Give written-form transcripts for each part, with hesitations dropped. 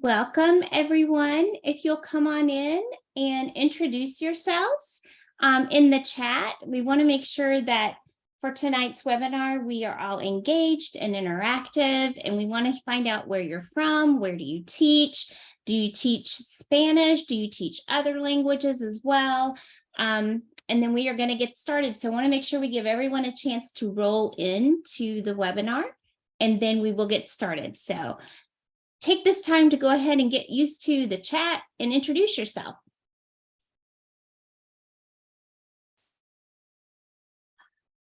Welcome, everyone. If you'll come on in and introduce yourselves in the chat, we want to make sure that for tonight's webinar, we are all engaged and interactive, and we want to find out where you're from, where do you teach? Do you teach Spanish? Do you teach other languages as well? And then we are going to get started. So I want to make sure we give everyone a chance to roll into the webinar, and then we will get started. So take this time to go ahead and get used to the chat and introduce yourself.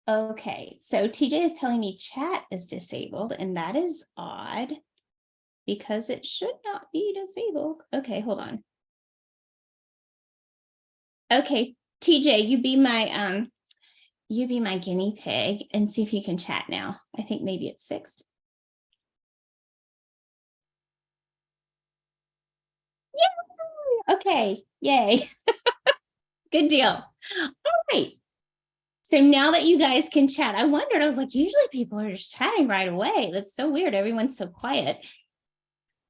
Okay, so TJ is telling me chat is disabled, and that is odd because it should not be disabled. Okay, hold on. Okay, TJ, you be my guinea pig and see if you can chat now. I think maybe it's fixed. Yay! Okay, yay. Good deal. All right. So now that you guys can chat, I wondered, I was like, usually people are just chatting right away. That's so weird. Everyone's so quiet.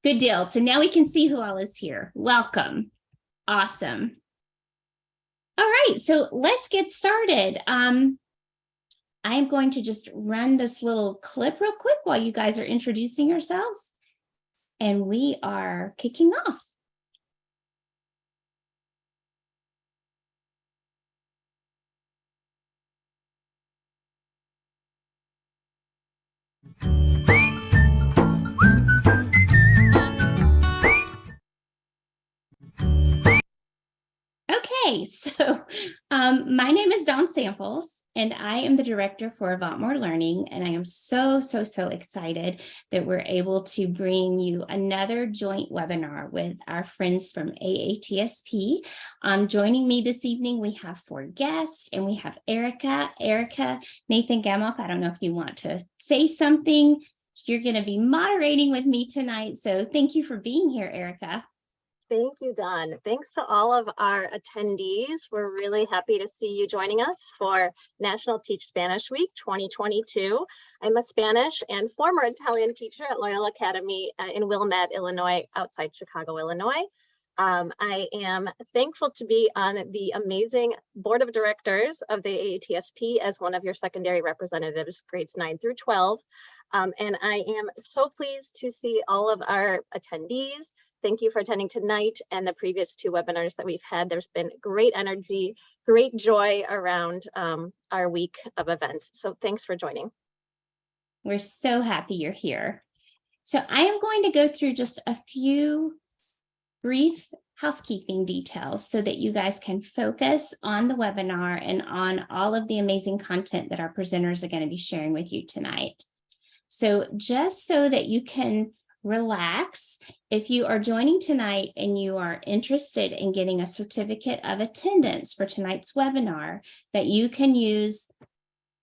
Good deal. So now we can see who all is here. Welcome. Awesome. All right. So let's get started. I am going to just run this little clip real quick while you guys are introducing yourselves. And we are kicking off. Okay, so my name is Dawn Samples, and I am the director for Avant Learning, and I am so excited that we're able to bring you another joint webinar with our friends from AATSP. Joining me this evening, we have 4 guests, and we have Erica, Nathan-Gamauf. I don't know if you want to say something. You're going to be moderating with me tonight, so thank you for being here, Erica. Thank you, Dawn. Thanks to all of our attendees. We're really happy to see you joining us for National Teach Spanish Week 2022. I'm a Spanish and former Italian teacher at Loyola Academy in Wilmette, Illinois, outside Chicago, Illinois. I am thankful to be on the amazing board of directors of the AATSP as one of your secondary representatives, grades 9 through 12. And I am so pleased to see all of our attendees. Thank you for attending tonight and the previous 2 webinars that we've had. There's been great energy, great joy around our week of events. So thanks for joining. We're so happy you're here. So I am going to go through just a few brief housekeeping details so that you guys can focus on the webinar and on all of the amazing content that our presenters are going to be sharing with you tonight. So just so that you can relax, if you are joining tonight and you are interested in getting a certificate of attendance for tonight's webinar that you can use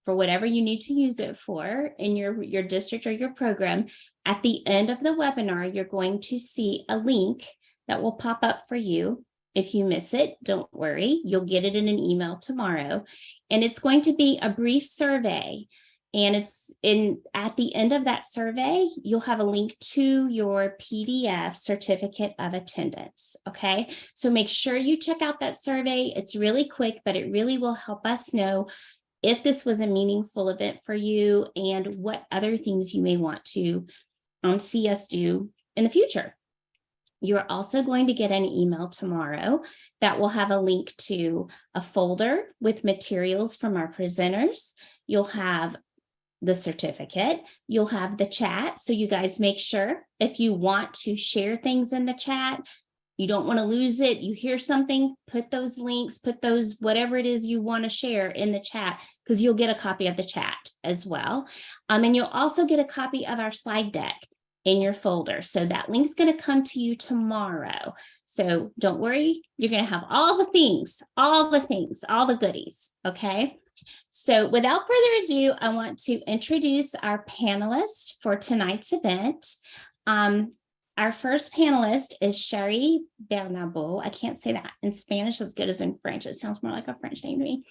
for whatever you need to use it for in your district or your program, at the end of the webinar, you're going to see a link that will pop up for you. If you miss it, don't worry, you'll get it in an email tomorrow. And it's going to be a brief survey. And at the end of that survey, you'll have a link to your PDF certificate of attendance, okay? So make sure you check out that survey. It's really quick, but it really will help us know if this was a meaningful event for you and what other things you may want to see us do in the future. You're also going to get an email tomorrow that will have a link to a folder with materials from our presenters. You'll have the certificate, you'll have the chat. So you guys make sure if you want to share things in the chat, you don't want to lose it, you hear something, put those links, put those, whatever it is you want to share in the chat, because you'll get a copy of the chat as well. And you'll also get a copy of our slide deck in your folder. So that link's going to come to you tomorrow. So don't worry, you're going to have all the things, all the goodies, okay? So without further ado, I want to introduce our panelists for tonight's event. Our first panelist is Chari Bernabeu. I can't say that in Spanish as good as in French. It sounds more like a French name to me.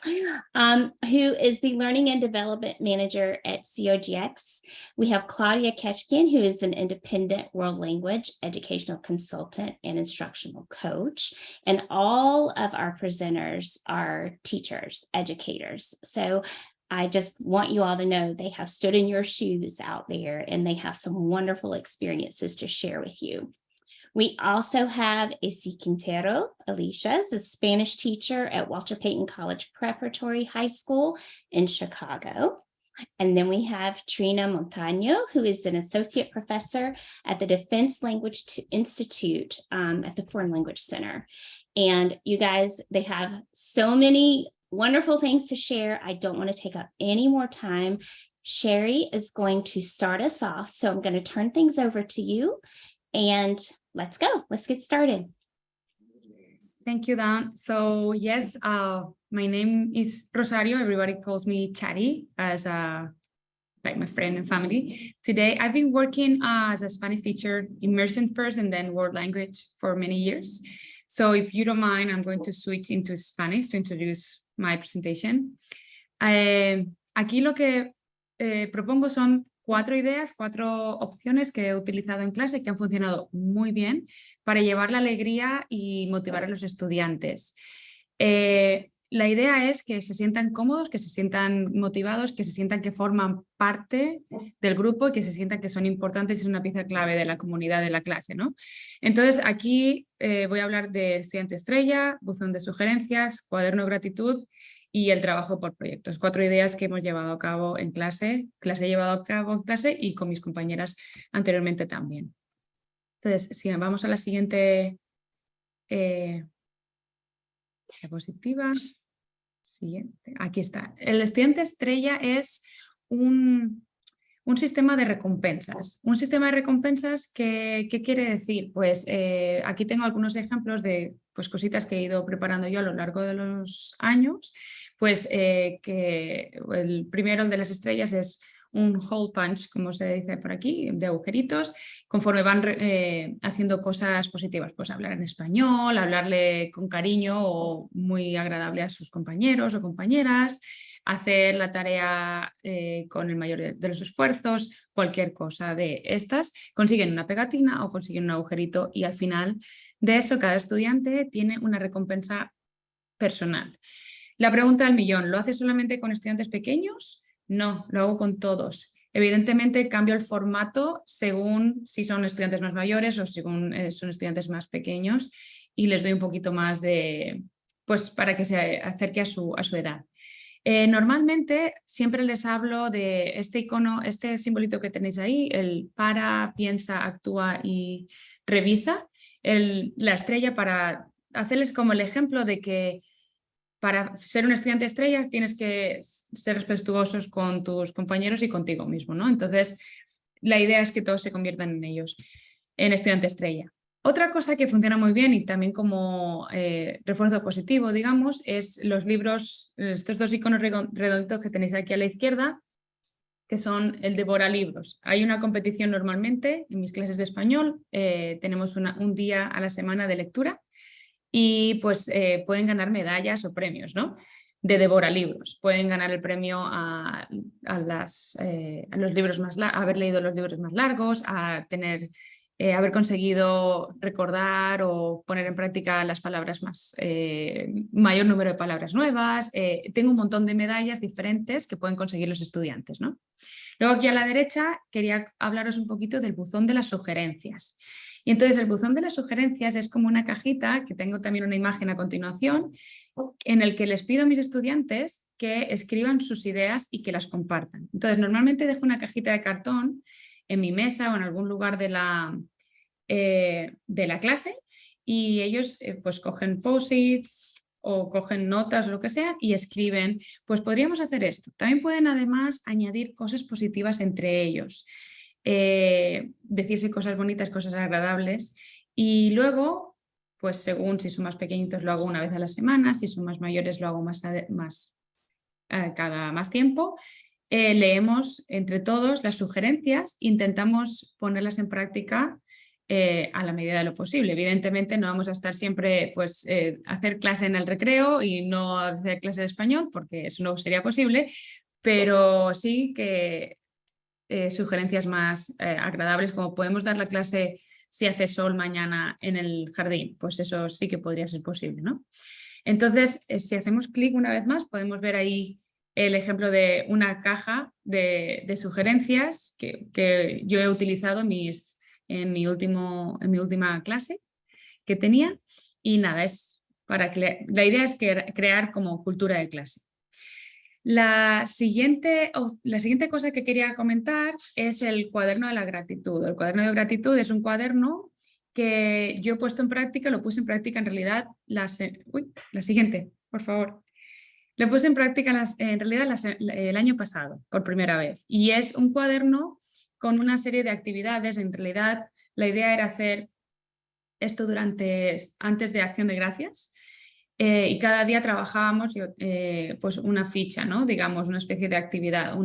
Who is the Learning and Development Manager at COGX. We have Claudia Kechkian, who is an independent world language educational consultant and instructional coach. And all of our presenters are teachers, educators. So I just want you all to know they have stood in your shoes out there and they have some wonderful experiences to share with you. We also have Quintero. Alicia is a Spanish teacher at Walter Payton College Preparatory High School in Chicago. And then we have Trina Montano, who is an associate professor at the Defense Language Institute at the Foreign Language Center. And you guys, they have so many wonderful things to share. I don't want to take up any more time. Chari is going to start us off. So I'm going to turn things over to you and let's go. Let's get started. Thank you, Dan. So yes, my name is Rosario. Everybody calls me Chari as like my friend and family. Today, I've been working as a Spanish teacher, immersion first and then world language for many years. So if you don't mind, I'm going to switch into Spanish to introduce my presentation. Aquí lo que propongo son 4 ideas, 4 opciones que he utilizado en clase que han funcionado muy bien para llevar la alegría y motivar a los estudiantes. La idea es que se sientan cómodos, que se sientan motivados, que se sientan que forman parte del grupo y que se sientan que son importantes y es una pieza clave de la comunidad de la clase, ¿no? Entonces, aquí voy a hablar de estudiante estrella, buzón de sugerencias, cuaderno de gratitud y el trabajo por proyectos. 4 ideas que hemos llevado a cabo en clase, he llevado a cabo en clase y con mis compañeras anteriormente también. Entonces, si vamos a la siguiente diapositiva. Siguiente. Aquí está. El estudiante estrella es un sistema de recompensas. Un sistema de recompensas, ¿qué quiere decir? Pues aquí tengo algunos ejemplos de pues, cositas que he ido preparando yo a lo largo de los años. Pues que el primero, el de las estrellas, es un hole punch, como se dice por aquí, de agujeritos, conforme van haciendo cosas positivas, pues hablar en español, hablarle con cariño o muy agradable a sus compañeros o compañeras, hacer la tarea con el mayor de los esfuerzos, cualquier cosa de estas, consiguen una pegatina o consiguen un agujerito y al final de eso cada estudiante tiene una recompensa personal. La pregunta del millón, ¿lo hace solamente con estudiantes pequeños? No, lo hago con todos. Evidentemente cambio el formato según si son estudiantes más mayores o según son estudiantes más pequeños y les doy un poquito más de, pues para que se acerque a su edad. Normalmente siempre les hablo de este icono, este simbolito que tenéis ahí, el para, piensa, actúa y revisa, la estrella para hacerles como el ejemplo de que para ser un estudiante estrella tienes que ser respetuosos con tus compañeros y contigo mismo, ¿no? Entonces, la idea es que todos se conviertan en ellos, en estudiante estrella. Otra cosa que funciona muy bien y también como refuerzo positivo, digamos, es los libros, estos 2 iconos redonditos que tenéis aquí a la izquierda, que son el devora libros. Hay una competición normalmente en mis clases de español, tenemos un día a la semana de lectura y pues pueden ganar medallas o premios, ¿no? De devora libros. Pueden ganar el premio a los libros haber leído los libros más largos, a tener haber conseguido recordar o poner en práctica las palabras mayor número de palabras nuevas. Tengo un montón de medallas diferentes que pueden conseguir los estudiantes, ¿no? Luego aquí a la derecha quería hablaros un poquito del buzón de las sugerencias. Y entonces el buzón de las sugerencias es como una cajita, que tengo también una imagen a continuación, en el que les pido a mis estudiantes que escriban sus ideas y que las compartan. Entonces normalmente dejo una cajita de cartón en mi mesa o en algún lugar de la clase y ellos pues cogen post-its o cogen notas o lo que sea y escriben, pues podríamos hacer esto. También pueden además añadir cosas positivas entre ellos. Decirse cosas bonitas, cosas agradables y luego, pues según si son más pequeñitos lo hago una vez a la semana, si son más mayores lo hago cada más tiempo. Leemos entre todos las sugerencias, intentamos ponerlas en práctica a la medida de lo posible. Evidentemente no vamos a estar siempre, pues, hacer clase en el recreo y no hacer clase de español, porque eso no sería posible, pero sí que sugerencias más agradables, como podemos dar la clase si hace sol mañana en el jardín, pues eso sí que podría ser posible, ¿no? Entonces, si hacemos clic una vez más, podemos ver ahí el ejemplo de una caja de sugerencias que yo he utilizado en mi última clase que tenía. Y nada, la idea es crear como cultura de clase. La siguiente cosa que quería comentar es el cuaderno de la gratitud. El cuaderno de gratitud es un cuaderno que yo he puesto en práctica, lo puse en práctica en realidad, la siguiente, por favor. Lo puse en práctica en realidad el año pasado, por primera vez. Y es un cuaderno con una serie de actividades. En realidad, la idea era hacer esto antes de Acción de Gracias. Y cada día trabajábamos pues una ficha, ¿no? Digamos, una especie de actividad,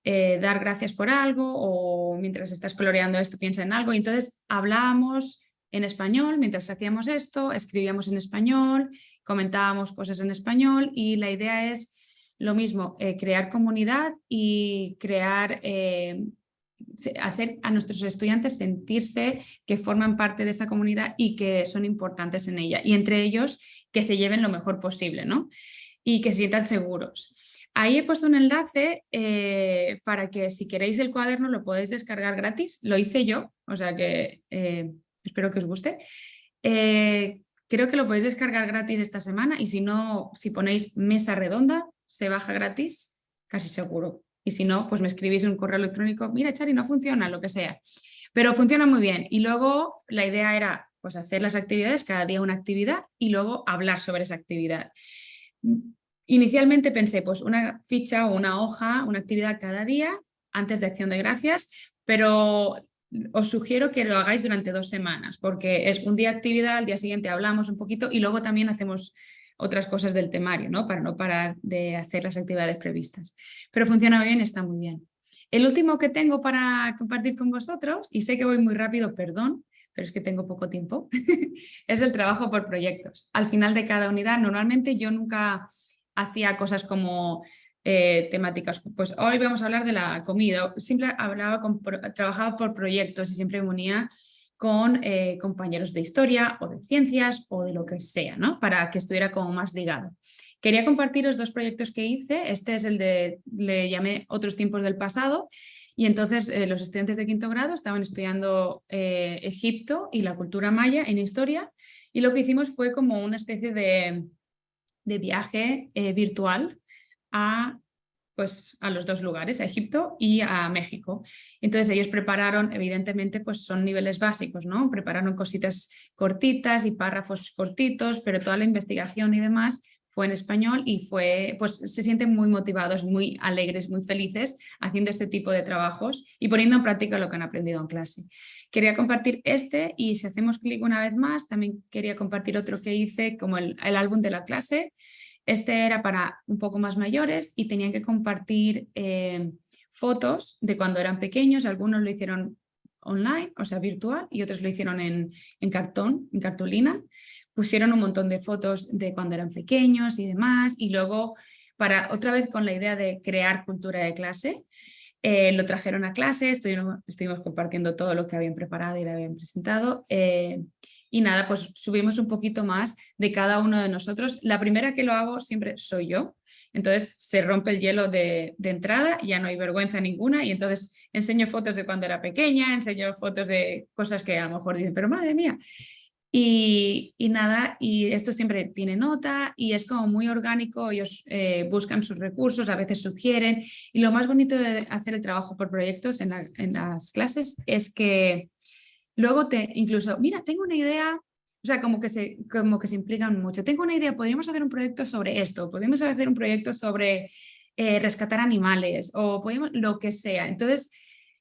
dar gracias por algo, o mientras estás coloreando esto piensa en algo. Y entonces hablábamos en español mientras hacíamos esto, escribíamos en español, comentábamos cosas en español, y la idea es lo mismo, crear comunidad y hacer a nuestros estudiantes sentirse que forman parte de esa comunidad y que son importantes en ella, y entre ellos que se lleven lo mejor posible, ¿no? Y que se sientan seguros. Ahí he puesto un enlace para que, si queréis el cuaderno, lo podéis descargar gratis. Lo hice yo, o sea que espero que os guste. Creo que lo podéis descargar gratis esta semana, y si no, si ponéis Mesa redonda, se baja gratis, casi seguro. Y si no, pues me escribís un correo electrónico, mira, Chari, no funciona, lo que sea. Pero funciona muy bien. Y luego la idea era, pues, hacer las actividades, cada día una actividad, y luego hablar sobre esa actividad. Inicialmente pensé, pues, una ficha o una hoja, una actividad cada día antes de Acción de Gracias, pero os sugiero que lo hagáis durante 2 semanas, porque es un día actividad, al día siguiente hablamos un poquito y luego también hacemos otras cosas del temario, ¿no? Para no parar de hacer las actividades previstas. Pero funciona muy bien, está muy bien. El último que tengo para compartir con vosotros, y sé que voy muy rápido, perdón, pero es que tengo poco tiempo, es el trabajo por proyectos. Al final de cada unidad, normalmente yo nunca hacía cosas como temáticas, pues hoy vamos a hablar de la comida, siempre trabajaba por proyectos y siempre me unía con compañeros de historia o de ciencias o de lo que sea, ¿no? Para que estuviera como más ligado. Quería compartiros 2 proyectos que hice. Este es le llamé Otros tiempos del pasado, y entonces los estudiantes de 5º grado estaban estudiando Egipto y la cultura maya en historia, y lo que hicimos fue como una especie de viaje virtual a los 2 lugares, a Egipto y a México. Entonces ellos prepararon, evidentemente, pues son niveles básicos, ¿no? Prepararon cositas cortitas y párrafos cortitos, pero toda la investigación y demás fue en español, y pues se sienten muy motivados, muy alegres, muy felices haciendo este tipo de trabajos y poniendo en práctica lo que han aprendido en clase. Quería compartir y si hacemos clic una vez más, también quería compartir otro que hice, como el álbum de la clase. Este era para un poco más mayores y tenían que compartir fotos de cuando eran pequeños. Algunos lo hicieron online, o sea, virtual, y otros lo hicieron en cartón, en cartulina. Pusieron un montón de fotos de cuando eran pequeños y demás, y luego, otra vez con la idea de crear cultura de clase, lo trajeron a clase, estuvimos compartiendo todo lo que habían preparado y le habían presentado. Y nada, pues subimos un poquito más de cada uno de nosotros. La primera que lo hago siempre soy yo. Entonces se rompe el hielo de entrada, ya no hay vergüenza ninguna, y entonces enseño fotos de cuando era pequeña, enseño fotos de cosas que a lo mejor dicen, pero madre mía. Y nada, y esto siempre tiene nota y es como muy orgánico. Ellos buscan sus recursos, a veces sugieren, y lo más bonito de hacer el trabajo por proyectos en las clases es que luego incluso, mira, tengo una idea, o sea, como que se implican mucho. Tengo una idea, podríamos hacer un proyecto sobre esto, podríamos hacer un proyecto sobre rescatar animales, o podemos, lo que sea. Entonces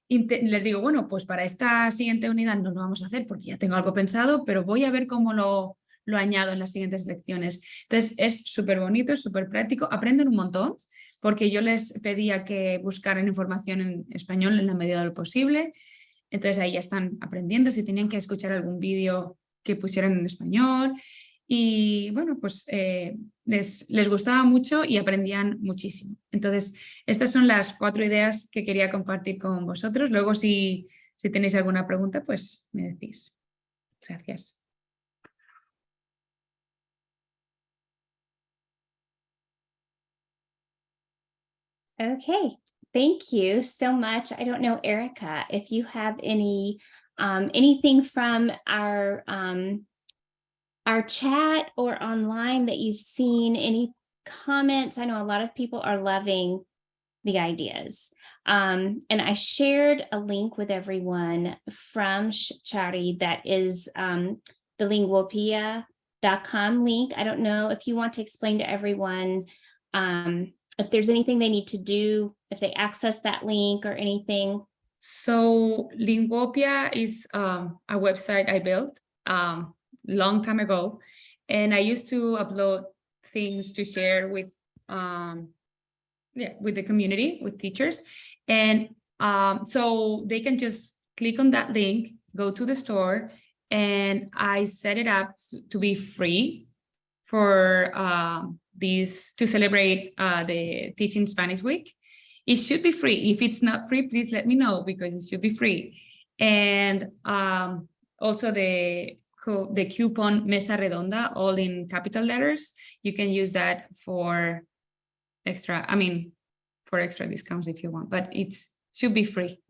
les digo, bueno, pues para esta siguiente unidad no lo vamos a hacer porque ya tengo algo pensado, pero voy a ver cómo lo añado en las siguientes lecciones. Entonces es súper bonito, es súper práctico, aprenden un montón, porque yo les pedía que buscaran información en español en la medida de lo posible. Entonces ahí ya están aprendiendo, si tenían que escuchar algún vídeo que pusieran en español. Y bueno, pues les gustaba mucho y aprendían muchísimo. Entonces, estas son las 4 ideas que quería compartir con vosotros. Luego, si tenéis alguna pregunta, pues me decís. Gracias. Okay, thank you so much. I don't know, Erica, if you have any anything from our chat or online that you've seen, any comments. I know a lot of people are loving the ideas. And I shared a link with everyone from Chari that is the linguopia.com link. I don't know if you want to explain to everyone if there's anything they need to do, if they access that link or anything. So Linguopia is a website I built long time ago, and I used to upload things to share with with the community, with teachers, and so they can just click on that link, go to the store, and I set it up to be free for to celebrate the Teaching Spanish Week. It should be free. If it's not free, please let me know, because it should be free. And also the coupon Mesa redonda, all in capital letters. You can use that for extra discounts if you want, but it should be free.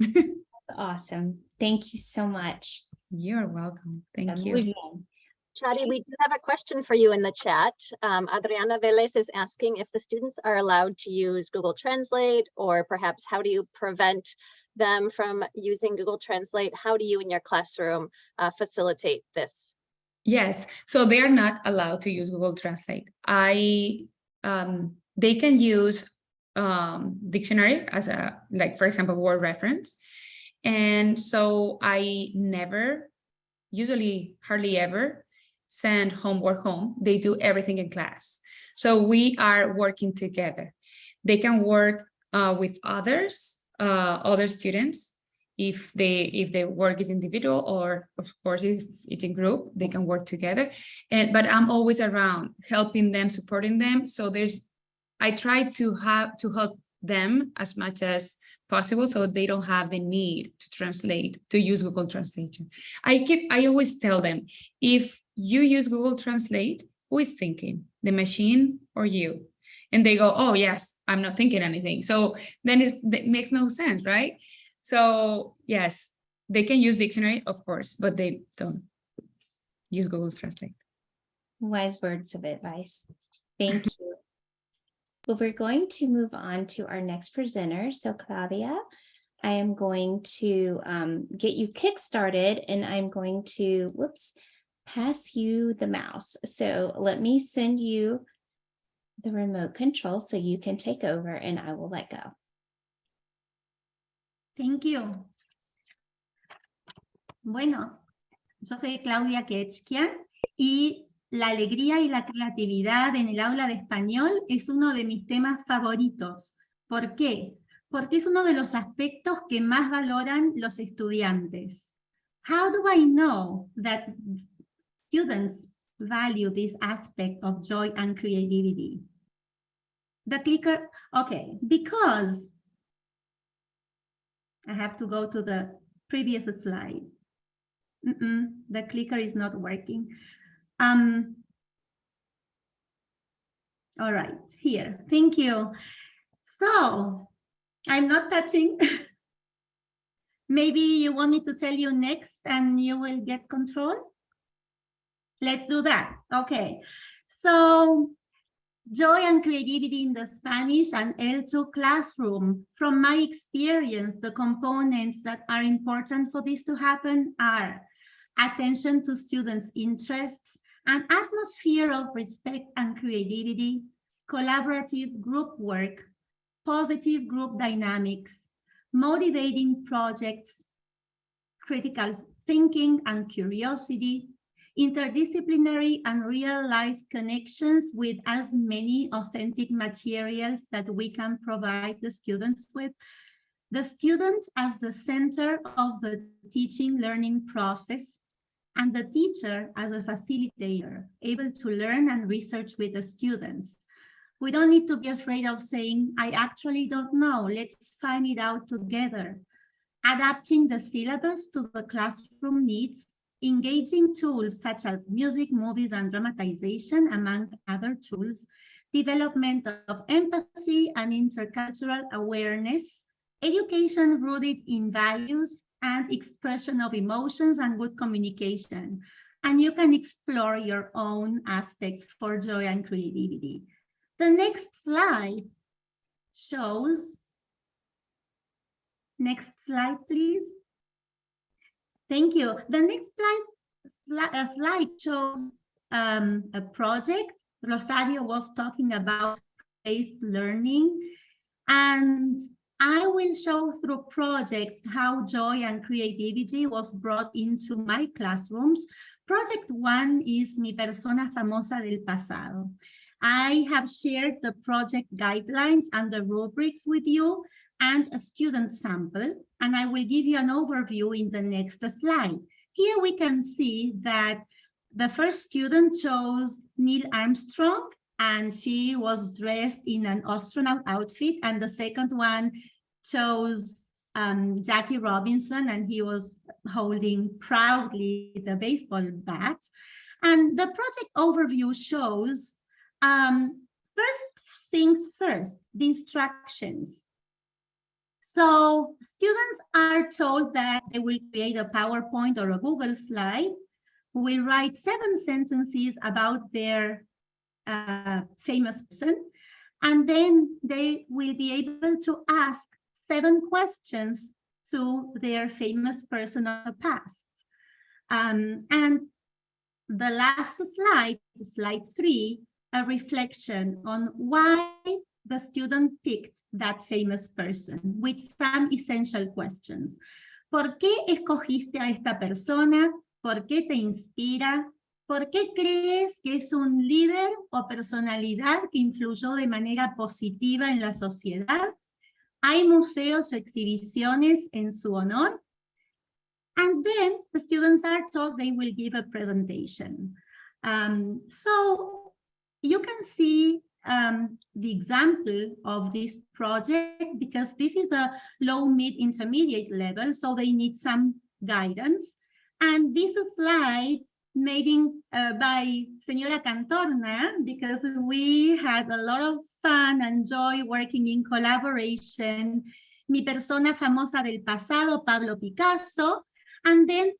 Awesome. Thank you so much. You're welcome. Thank Muy you. bien. Chari, we do have a question for you in the chat. Adriana Velez is asking if the students are allowed to use Google Translate, or perhaps how do you prevent them from using Google Translate? How do you in your classroom facilitate this? Yes, so they are not allowed to use Google Translate. They can use dictionary as for example, word reference. And so I never, usually hardly ever, send homework home. They do everything in class. So we are working together. They can work with other students if the work is individual, or of course if it's in group, they can work together. But I'm always around helping them, supporting them. So I try to help them as much as possible, so they don't have the need to use Google Translation. I always tell them, if you use Google Translate, who is thinking, the machine or you? And they go, oh yes, I'm not thinking anything. So then it makes no sense, right? So yes, they can use dictionary, of course, but they don't use Google Translate. Wise words of advice. Thank you. Well, we're going to move on to our next presenter. So Claudia, I am going to get you kick-started, and I'm going to, pass you the mouse. So let me send you the remote control so you can take over, and I will let go. Thank you. Bueno, yo soy Claudia Kechkian y la alegría y la creatividad en el aula de español es uno de mis temas favoritos. ¿Por qué? Porque es uno de los aspectos que más valoran los estudiantes. How do I know that students value this aspect of joy and creativity? The clicker, okay, because I have to go to the previous slide. The clicker is not working. All right, here, thank you. So, I'm not touching. Maybe you want me to tell you next and you will get control? Let's do that, okay. So, joy and creativity in the Spanish and L2 classroom. From my experience, the components that are important for this to happen are attention to students' interests, an atmosphere of respect and creativity, collaborative group work, positive group dynamics, motivating projects, critical thinking and curiosity, interdisciplinary and real-life connections with as many authentic materials that we can provide the students with, the student as the center of the teaching learning process, and the teacher as a facilitator, able to learn and research with the students. We don't need to be afraid of saying, I actually don't know, let's find it out together. Adapting the syllabus to the classroom needs, engaging tools such as music, movies, and dramatization, among other tools, development of empathy and intercultural awareness, education rooted in values, and expression of emotions and good communication. And you can explore your own aspects for joy and creativity. The next slide shows, next slide, please. Thank you. The next slide shows a project. Rosario was talking about based learning, and I will show through projects how joy and creativity was brought into my classrooms. Project 1 is Mi Persona Famosa del Pasado. I have shared the project guidelines and the rubrics with you and a student sample, and I will give you an overview in the next slide. Here we can see that the first student chose Neil Armstrong, and she was dressed in an astronaut outfit, and the second one chose Jackie Robinson, and he was holding proudly the baseball bat. And the project overview shows, first things first, the instructions. So students are told that they will create a PowerPoint or a Google slide, will write 7 sentences about their famous person, and then they will be able to ask 7 questions to their famous person of the past. And the last slide, slide 3, a reflection on why the student picked that famous person with some essential questions. ¿Por qué escogiste a esta persona? ¿Por qué te inspira? ¿Por qué crees que es un líder o personalidad que influyó de manera positiva en la sociedad? ¿Hay museos o exhibiciones en su honor? And then the students are told they will give a presentation. So you can see the example of this project, because this is a low, mid, intermediate level, so they need some guidance. And this slide made by Señora Cantorna, because we had a lot of fun and joy working in collaboration. Mi Persona Famosa del Pasado, Pablo Picasso, and then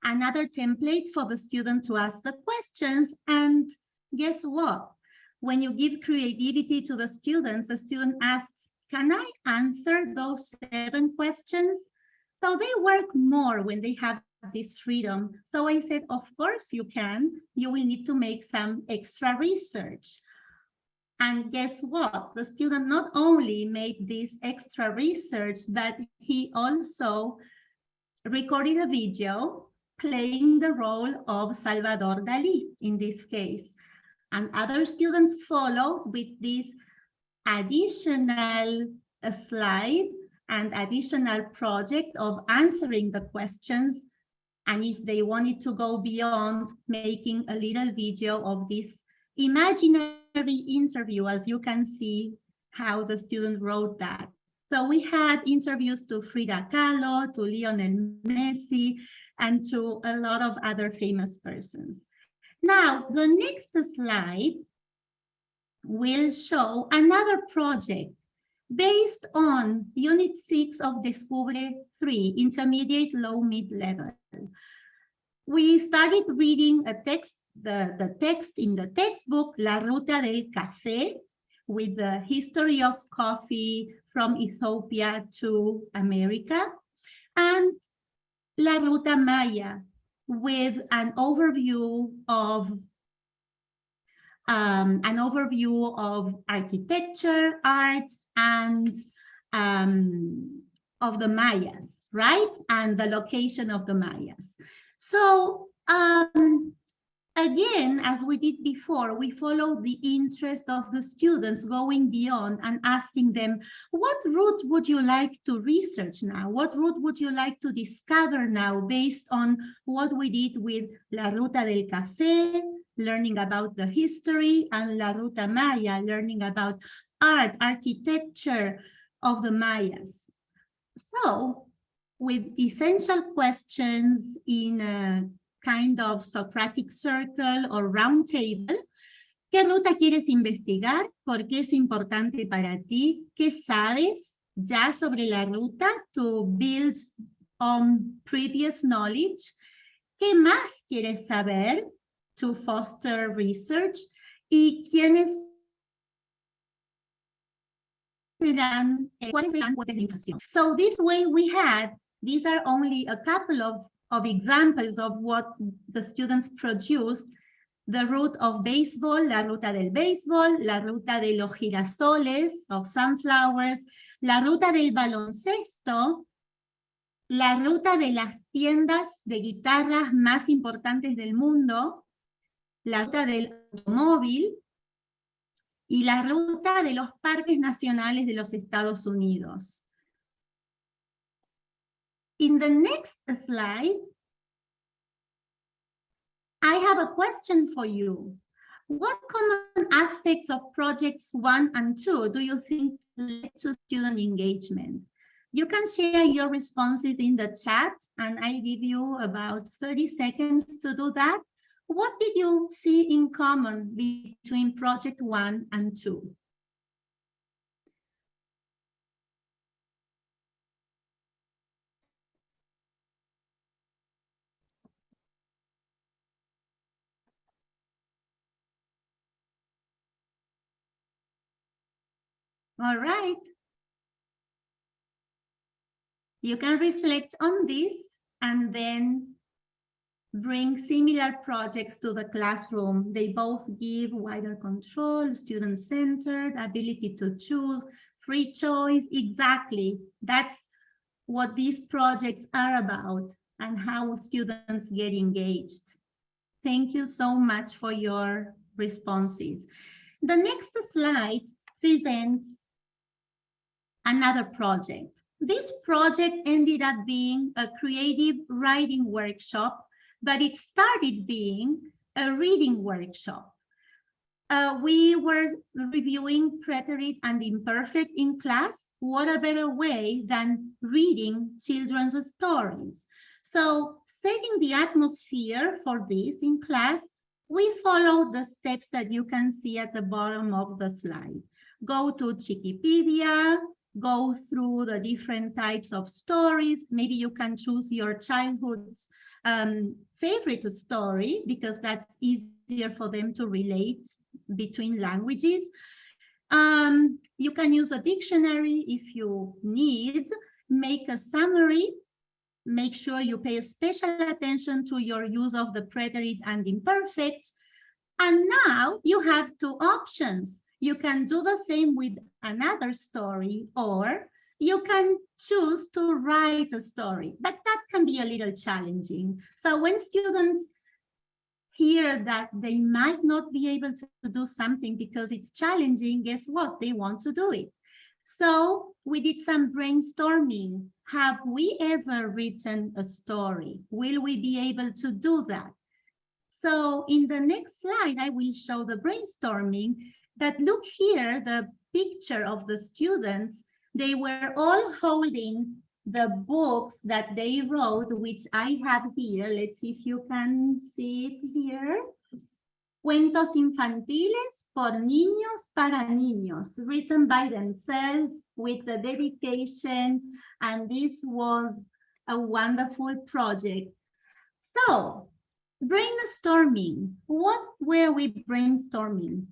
another template for the student to ask the questions. And guess what? When you give creativity to the student asks, can I answer those 7 questions? So they work more when they have this freedom. So I said, of course you can. You will need to make some extra research. And guess what? The student not only made this extra research, but he also recorded a video playing the role of Salvador Dalí in this case. And other students followed with this additional slide and additional project of answering the questions. And if they wanted to go beyond, making a little video of this imaginary interview, as you can see how the student wrote that. So we had interviews to Frida Kahlo, to Lionel Messi, and to a lot of other famous persons. Now, the next slide will show another project based on Unit 6 of Descubre 3, Intermediate, Low, Mid-Level. We started reading a text, the text in the textbook, La Ruta del Café, with the history of coffee from Ethiopia to America, and La Ruta Maya, with an overview of architecture, art, and of the Mayas, right? And the location of the Mayas. So Again, as we did before, we follow the interest of the students, going beyond and asking them, what route would you like to research now? What route would you like to discover now based on what we did with La Ruta del Café, learning about the history, and La Ruta Maya, learning about art, architecture of the Mayas. So, with essential questions in a kind of Socratic circle or round table, ¿qué ruta quieres investigar? ¿Por qué es importante para ti? ¿Qué sabes ya sobre la ruta to build on previous knowledge? ¿Qué más quieres saber to foster research? ¿Y quiénes serán, cuáles serán fuentes de información? So this way we had, these are only a couple of examples of what the students produced. The route of baseball, la ruta del béisbol, la ruta de los girasoles, of sunflowers, la ruta del baloncesto, la ruta de las tiendas de guitarras más importantes del mundo, la ruta del automóvil y la ruta de los parques nacionales de los Estados Unidos. In the next slide, I have a question for you. What common aspects of projects 1 and 2 do you think led to student engagement? You can share your responses in the chat, and I give you about 30 seconds to do that. What did you see in common between project 1 and 2? All right. You can reflect on this and then bring similar projects to the classroom. They both give wider control, student-centered, ability to choose, free choice. Exactly. That's what these projects are about and how students get engaged. Thank you so much for your responses. The next slide presents another project. This project ended up being a creative writing workshop, but it started being a reading workshop. We were reviewing preterite and imperfect in class. What a better way than reading children's stories? So, setting the atmosphere for this in class, we followed the steps that you can see at the bottom of the slide. Go to Wikipedia, go through the different types of stories. Maybe you can choose your childhood's favorite story because that's easier for them to relate between languages. You can use a dictionary if you need, make a summary, make sure you pay special attention to your use of the preterite and imperfect. And now you have two options. You can do the same with another story, or you can choose to write a story, but that can be a little challenging. So when students hear that they might not be able to do something because it's challenging, guess what? They want to do it. So we did some brainstorming. Have we ever written a story? Will we be able to do that? So in the next slide, I will show the brainstorming. But look here, the picture of the students, they were all holding the books that they wrote, which I have here. Let's see if you can see it here. Cuentos infantiles por niños para niños, written by themselves with the dedication, and this was a wonderful project. So, brainstorming. What were we brainstorming?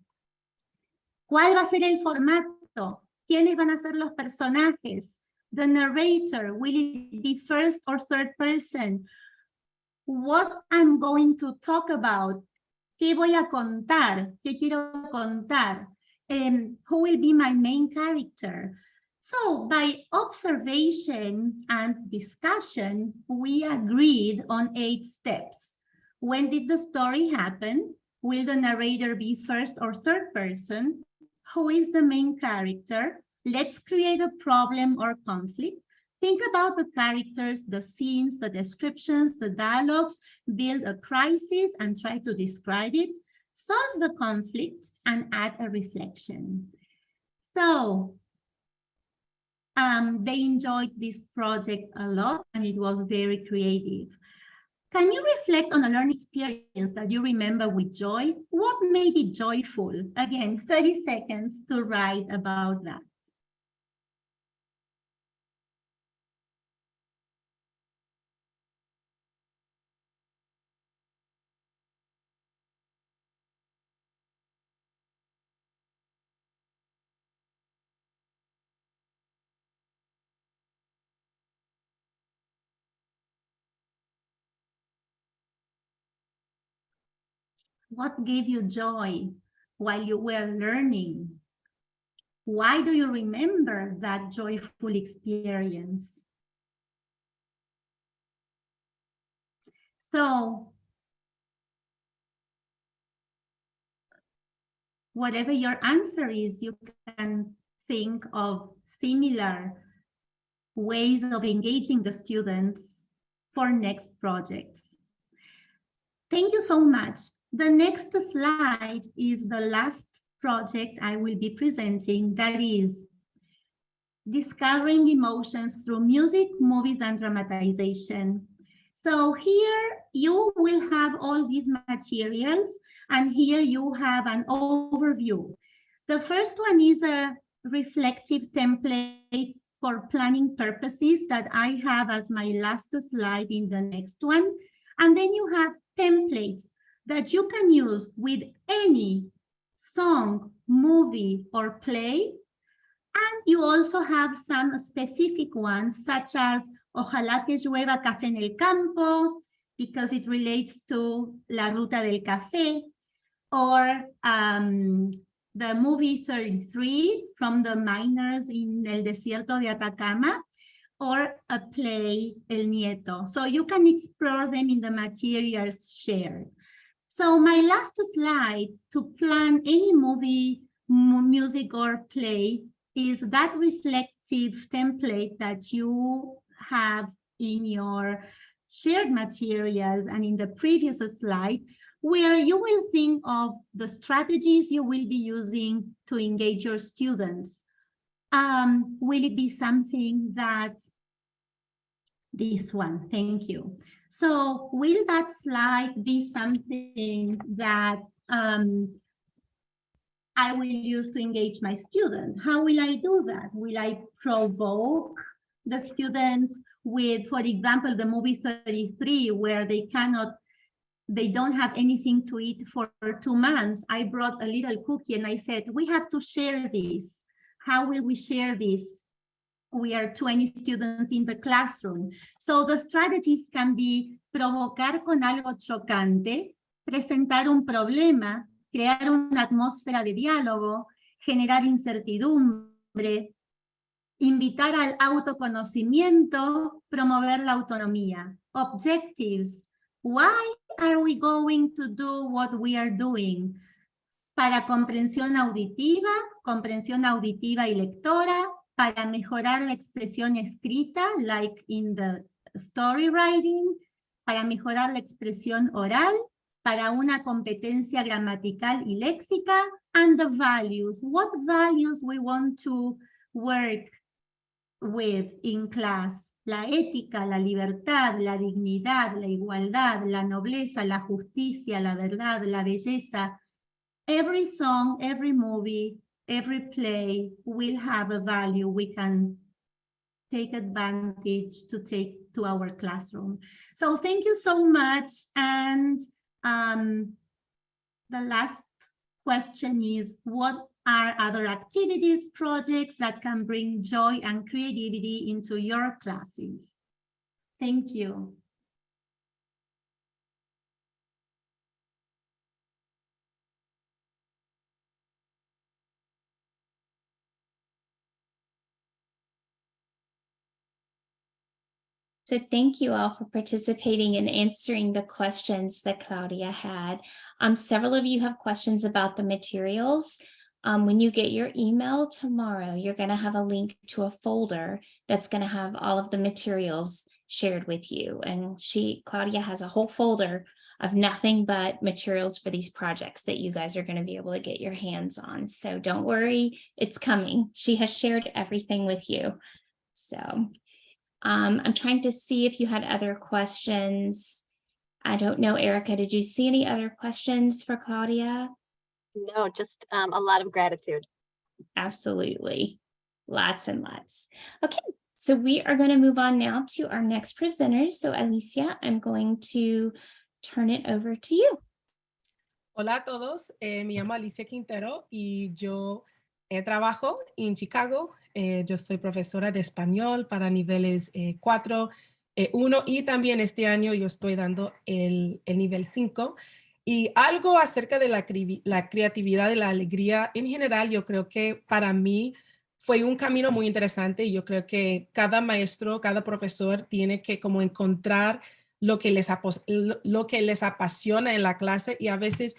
¿Cuál va a ser el formato? ¿Quiénes van a ser los personajes? The narrator, will it be first or third person? What I'm going to talk about? ¿Qué voy a contar? ¿Qué quiero contar? Who will be my main character? So by observation and discussion, we agreed on 8 steps. When did the story happen? Will the narrator be first or third person? Who is the main character? Let's create a problem or conflict. Think about the characters, the scenes, the descriptions, the dialogues, build a crisis and try to describe it, solve the conflict and add a reflection. So they enjoyed this project a lot and it was very creative. Can you reflect on a learning experience that you remember with joy? What made it joyful? Again, 30 seconds to write about that. What gave you joy while you were learning? Why do you remember that joyful experience? So, whatever your answer is, you can think of similar ways of engaging the students for next projects. Thank you so much. The next slide is the last project I will be presenting, that is discovering emotions through music, movies, and dramatization. So here you will have all these materials, and here you have an overview. The first one is a reflective template for planning purposes that I have as my last slide in the next one. And then you have templates that you can use with any song, movie, or play. And you also have some specific ones, such as Ojalá que llueva café en el campo, because it relates to La Ruta del Café, or the movie 33 from the miners in El Desierto de Atacama, or a play, El Nieto. So you can explore them in the materials shared. So my last slide to plan any movie, music, or play is that reflective template that you have in your shared materials and in the previous slide, where you will think of the strategies you will be using to engage your students. Will it be something that, this one, thank you. So will that slide be something that I will use to engage my student? How will I do that? Will I provoke the students with, for example, the movie 33, where they don't have anything to eat for 2 months? I brought a little cookie and I said, we have to share this. How will we share this? We are 20 students in the classroom. So the strategies can be provocar con algo chocante, presentar un problema, crear una atmósfera de diálogo, generar incertidumbre, invitar al autoconocimiento, promover la autonomía. Objectives. Why are we going to do what we are doing? Para comprensión auditiva y lectora, para mejorar la expresión escrita, like in the story writing, para mejorar la expresión oral, para una competencia gramatical y léxica, and the values. What values we want to work with in class? La ética, la libertad, la dignidad, la igualdad, la nobleza, la justicia, la verdad, la belleza. Every song, every movie, every play will have a value we can take advantage to take to our classroom. So thank you so much. And the last question is, what are other activities, projects that can bring joy and creativity into your classes? Thank you. So thank you all for participating and answering the questions that Claudia had. Several of you have questions about the materials. When you get your email tomorrow, you're going to have a link to a folder that's going to have all of the materials shared with you. And Claudia has a whole folder of nothing but materials for these projects that you guys are going to be able to get your hands on. So don't worry, it's coming. She has shared everything with you. So I'm trying to see if you had other questions. I don't know, Erica, did you see any other questions for Claudia? No, just a lot of gratitude. Absolutely. Lots and lots. Okay, so we are going to move on now to our next presenters. So Alicia, I'm going to turn it over to you. Hola a todos, me llamo Alicia Quintero y yo trabajo en Chicago. Yo soy profesora de español para niveles 4, 1 y también este año yo estoy dando el nivel 5. Y algo acerca de la creatividad y la alegría en general, yo creo que para mí fue un camino muy interesante y yo creo que cada maestro, cada profesor tiene que como encontrar lo que les apasiona en la clase y a veces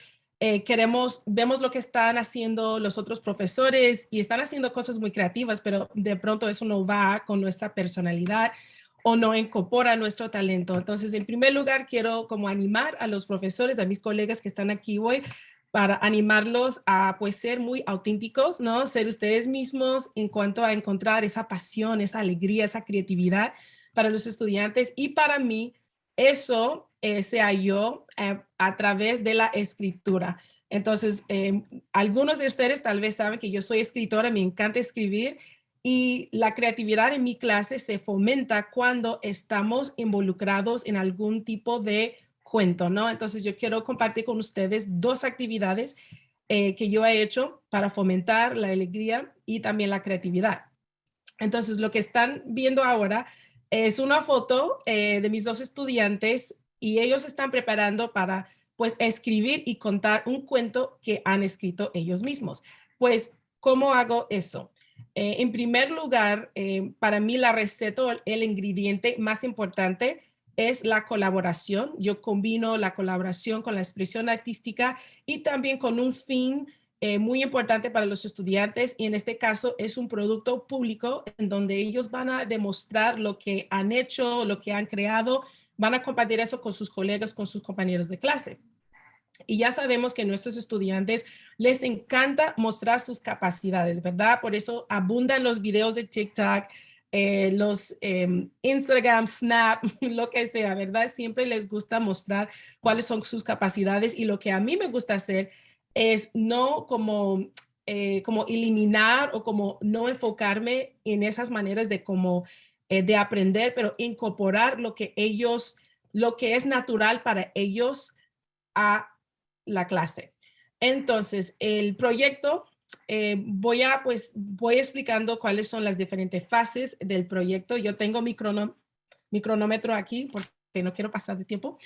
vemos lo que están haciendo los otros profesores y están haciendo cosas muy creativas, pero de pronto eso no va con nuestra personalidad o no incorpora nuestro talento. Entonces, en primer lugar, quiero como animar a los profesores, a mis colegas que están aquí hoy, para animarlos a pues ser muy auténticos, ¿no? Ser ustedes mismos en cuanto a encontrar esa pasión, esa alegría, esa creatividad para los estudiantes y para mí eso se halló a través de la escritura. Entonces, algunos de ustedes tal vez saben que yo soy escritora, me encanta escribir y la creatividad en mi clase se fomenta cuando estamos involucrados en algún tipo de cuento, ¿no? Entonces, yo quiero compartir con ustedes 2 actividades que yo he hecho para fomentar la alegría y también la creatividad. Entonces, lo que están viendo ahora es una foto de mis 2 estudiantes y ellos están preparando para pues escribir y contar un cuento que han escrito ellos mismos. Pues, ¿cómo hago eso? En primer lugar, para mí la receta o el ingrediente más importante es la colaboración. Yo combino la colaboración con la expresión artística y también con un fin muy importante para los estudiantes y en este caso es un producto público en donde ellos van a demostrar lo que han hecho, lo que han creado, van a compartir eso con sus colegas, con sus compañeros de clase. Y ya sabemos que a nuestros estudiantes les encanta mostrar sus capacidades, ¿verdad? Por eso abundan los videos de TikTok, los Instagram, Snap, lo que sea, ¿verdad? Siempre les gusta mostrar cuáles son sus capacidades y lo que a mí me gusta hacer es no como eliminar o como no enfocarme en esas maneras de de aprender, pero incorporar lo que es natural para ellos a la clase. Entonces, el proyecto, voy explicando cuáles son las diferentes fases del proyecto. Yo tengo mi cronómetro aquí porque no quiero pasar de tiempo.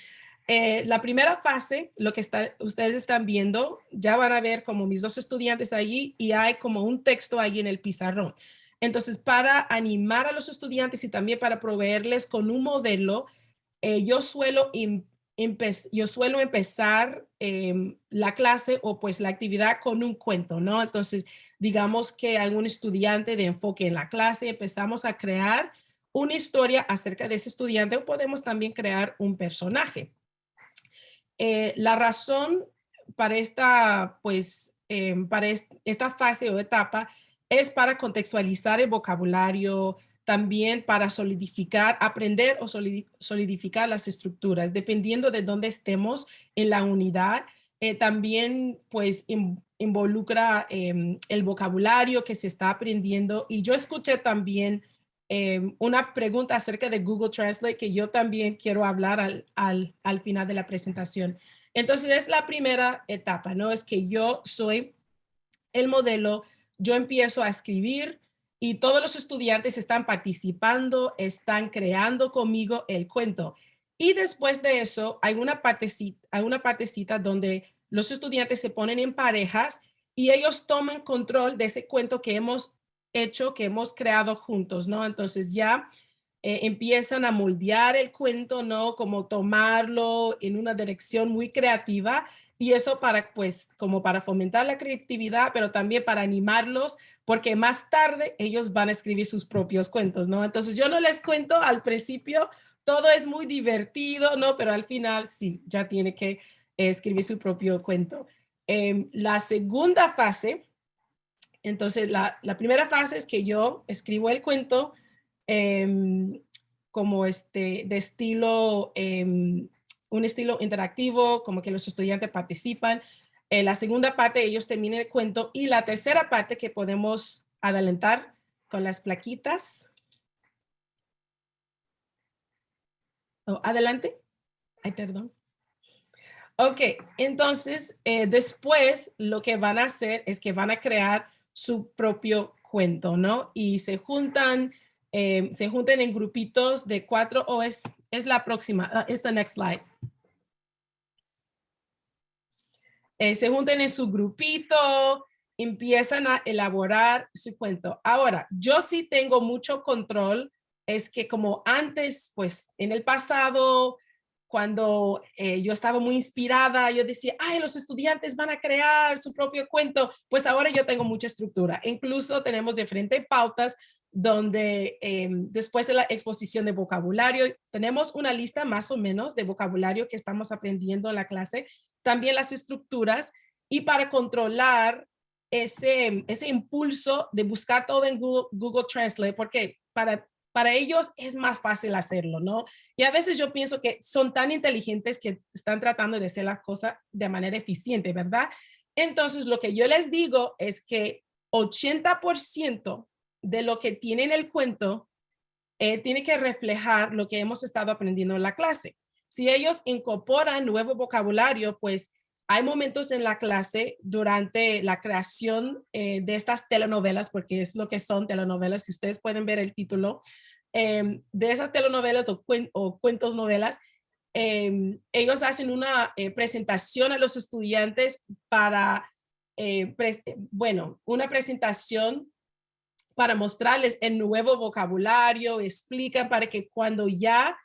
La primera fase, lo que ustedes están viendo, ya van a ver como mis 2 estudiantes allí y hay como un texto ahí en el pizarrón. Entonces, para animar a los estudiantes y también para proveerles con un modelo, yo suelo empezar la clase o pues la actividad con un cuento, ¿no? Entonces, digamos que algún estudiante de enfoque en la clase, empezamos a crear una historia acerca de ese estudiante o podemos también crear un personaje. La razón para esta fase o etapa es para contextualizar el vocabulario, también para aprender o solidificar las estructuras, dependiendo de dónde estemos en la unidad. También pues involucra el vocabulario que se está aprendiendo y yo escuché también una pregunta acerca de Google Translate que yo también quiero hablar al final de la presentación. Entonces es la primera etapa, ¿no? Es que yo soy el modelo, yo empiezo a escribir y todos los estudiantes están participando, están creando conmigo el cuento. Y después de eso hay una partecita donde los estudiantes se ponen en parejas y ellos toman control de ese cuento que hemos hecho, que hemos creado juntos, ¿no? Entonces ya empiezan a moldear el cuento, ¿no? Como tomarlo en una dirección muy creativa, y eso para, pues, como para fomentar la creatividad, pero también para animarlos, porque más tarde ellos van a escribir sus propios cuentos, ¿no? Entonces yo no les cuento al principio, todo es muy divertido, ¿no? Pero al final sí, ya tiene que escribir su propio cuento. La segunda fase, entonces la primera fase es que yo escribo el cuento, como de estilo, un estilo interactivo, como que los estudiantes participan. La segunda parte, ellos terminan el cuento, y la tercera parte que podemos adelantar con las plaquitas. Oh, adelante. Ay, perdón. Ok, entonces después lo que van a hacer es que van a crear su propio cuento, ¿no? Y se juntan en grupitos de 4, o es la próxima, es the next slide. Se juntan en su grupito, empiezan a elaborar su cuento. Ahora, yo sí tengo mucho control, es que como antes, pues en el pasado, cuando yo estaba muy inspirada, yo decía, ay, los estudiantes van a crear su propio cuento. Pues ahora yo tengo mucha estructura. Incluso tenemos diferentes pautas donde después de la exposición de vocabulario, tenemos una lista más o menos de vocabulario que estamos aprendiendo en la clase, también las estructuras, y para controlar ese impulso de buscar todo en Google Translate, porque para ellos es más fácil hacerlo, ¿no? Y a veces yo pienso que son tan inteligentes que están tratando de hacer las cosas de manera eficiente, ¿verdad? Entonces, lo que yo les digo es que 80% de lo que tienen el cuento tiene que reflejar lo que hemos estado aprendiendo en la clase. Si ellos incorporan nuevo vocabulario, pues hay momentos en la clase durante la creación de estas telenovelas, porque es lo que son telenovelas, si ustedes pueden ver el título, de esas telenovelas o cuentos novelas, ellos hacen una presentación a los estudiantes para, una presentación para mostrarles el nuevo vocabulario, explican para que cuando ya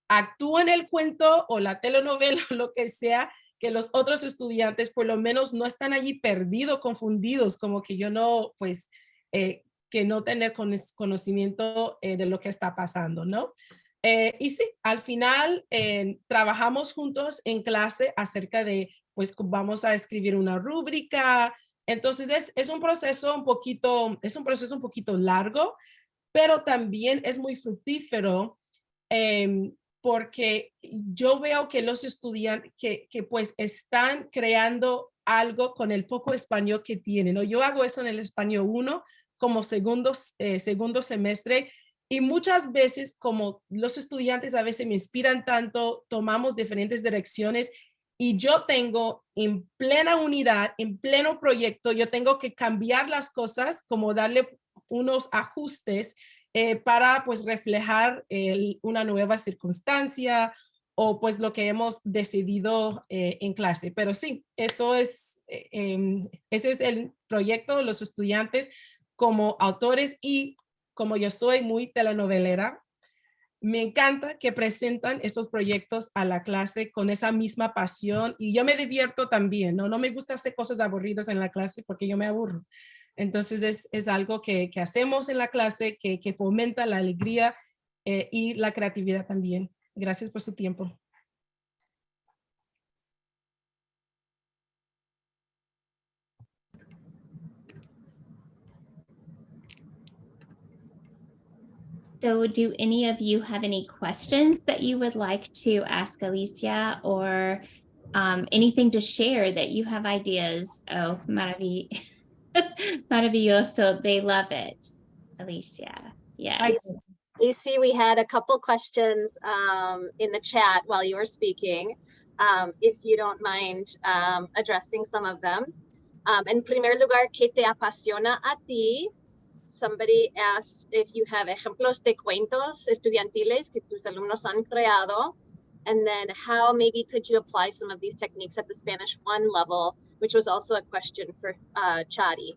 actúen el cuento o la telenovela o lo que sea, que los otros estudiantes por lo menos no están allí perdidos, confundidos, como que yo no, pues, que no tener conocimiento de lo que está pasando, ¿no? Y sí, al final trabajamos juntos en clase acerca de, pues, vamos a escribir una rúbrica. Entonces es un proceso un poquito largo, pero también es muy fructífero, porque yo veo que los estudiantes que pues están creando algo con el poco español que tienen, ¿no? Yo hago eso en el español 1 como segundo semestre, y muchas veces como los estudiantes a veces me inspiran tanto, tomamos diferentes direcciones, y yo tengo en plena unidad, en pleno proyecto, yo tengo que cambiar las cosas, como darle unos ajustes para pues reflejar una nueva circunstancia o pues lo que hemos decidido en clase. Pero sí, ese es el proyecto de los estudiantes como autores, y como yo soy muy telenovelera, me encanta que presentan estos proyectos a la clase con esa misma pasión, y yo me divierto también, ¿no? No me gusta hacer cosas aburridas en la clase porque yo me aburro. Entonces es algo que hacemos en la clase que fomenta la alegría y la creatividad también. Gracias por su tiempo. So do any of you have any questions that you would like to ask Alicia, or anything to share that you have ideas? Oh, maravilloso. They love it, Alicia. Yes. You see, we had a couple questions in the chat while you were speaking. If you don't mind addressing some of them. En primer lugar, ¿qué te apasiona a ti? Somebody asked if you have ejemplos de cuentos estudiantiles que tus alumnos han creado, and then how maybe could you apply some of these techniques at the Spanish 1 level, which was also a question for Chari.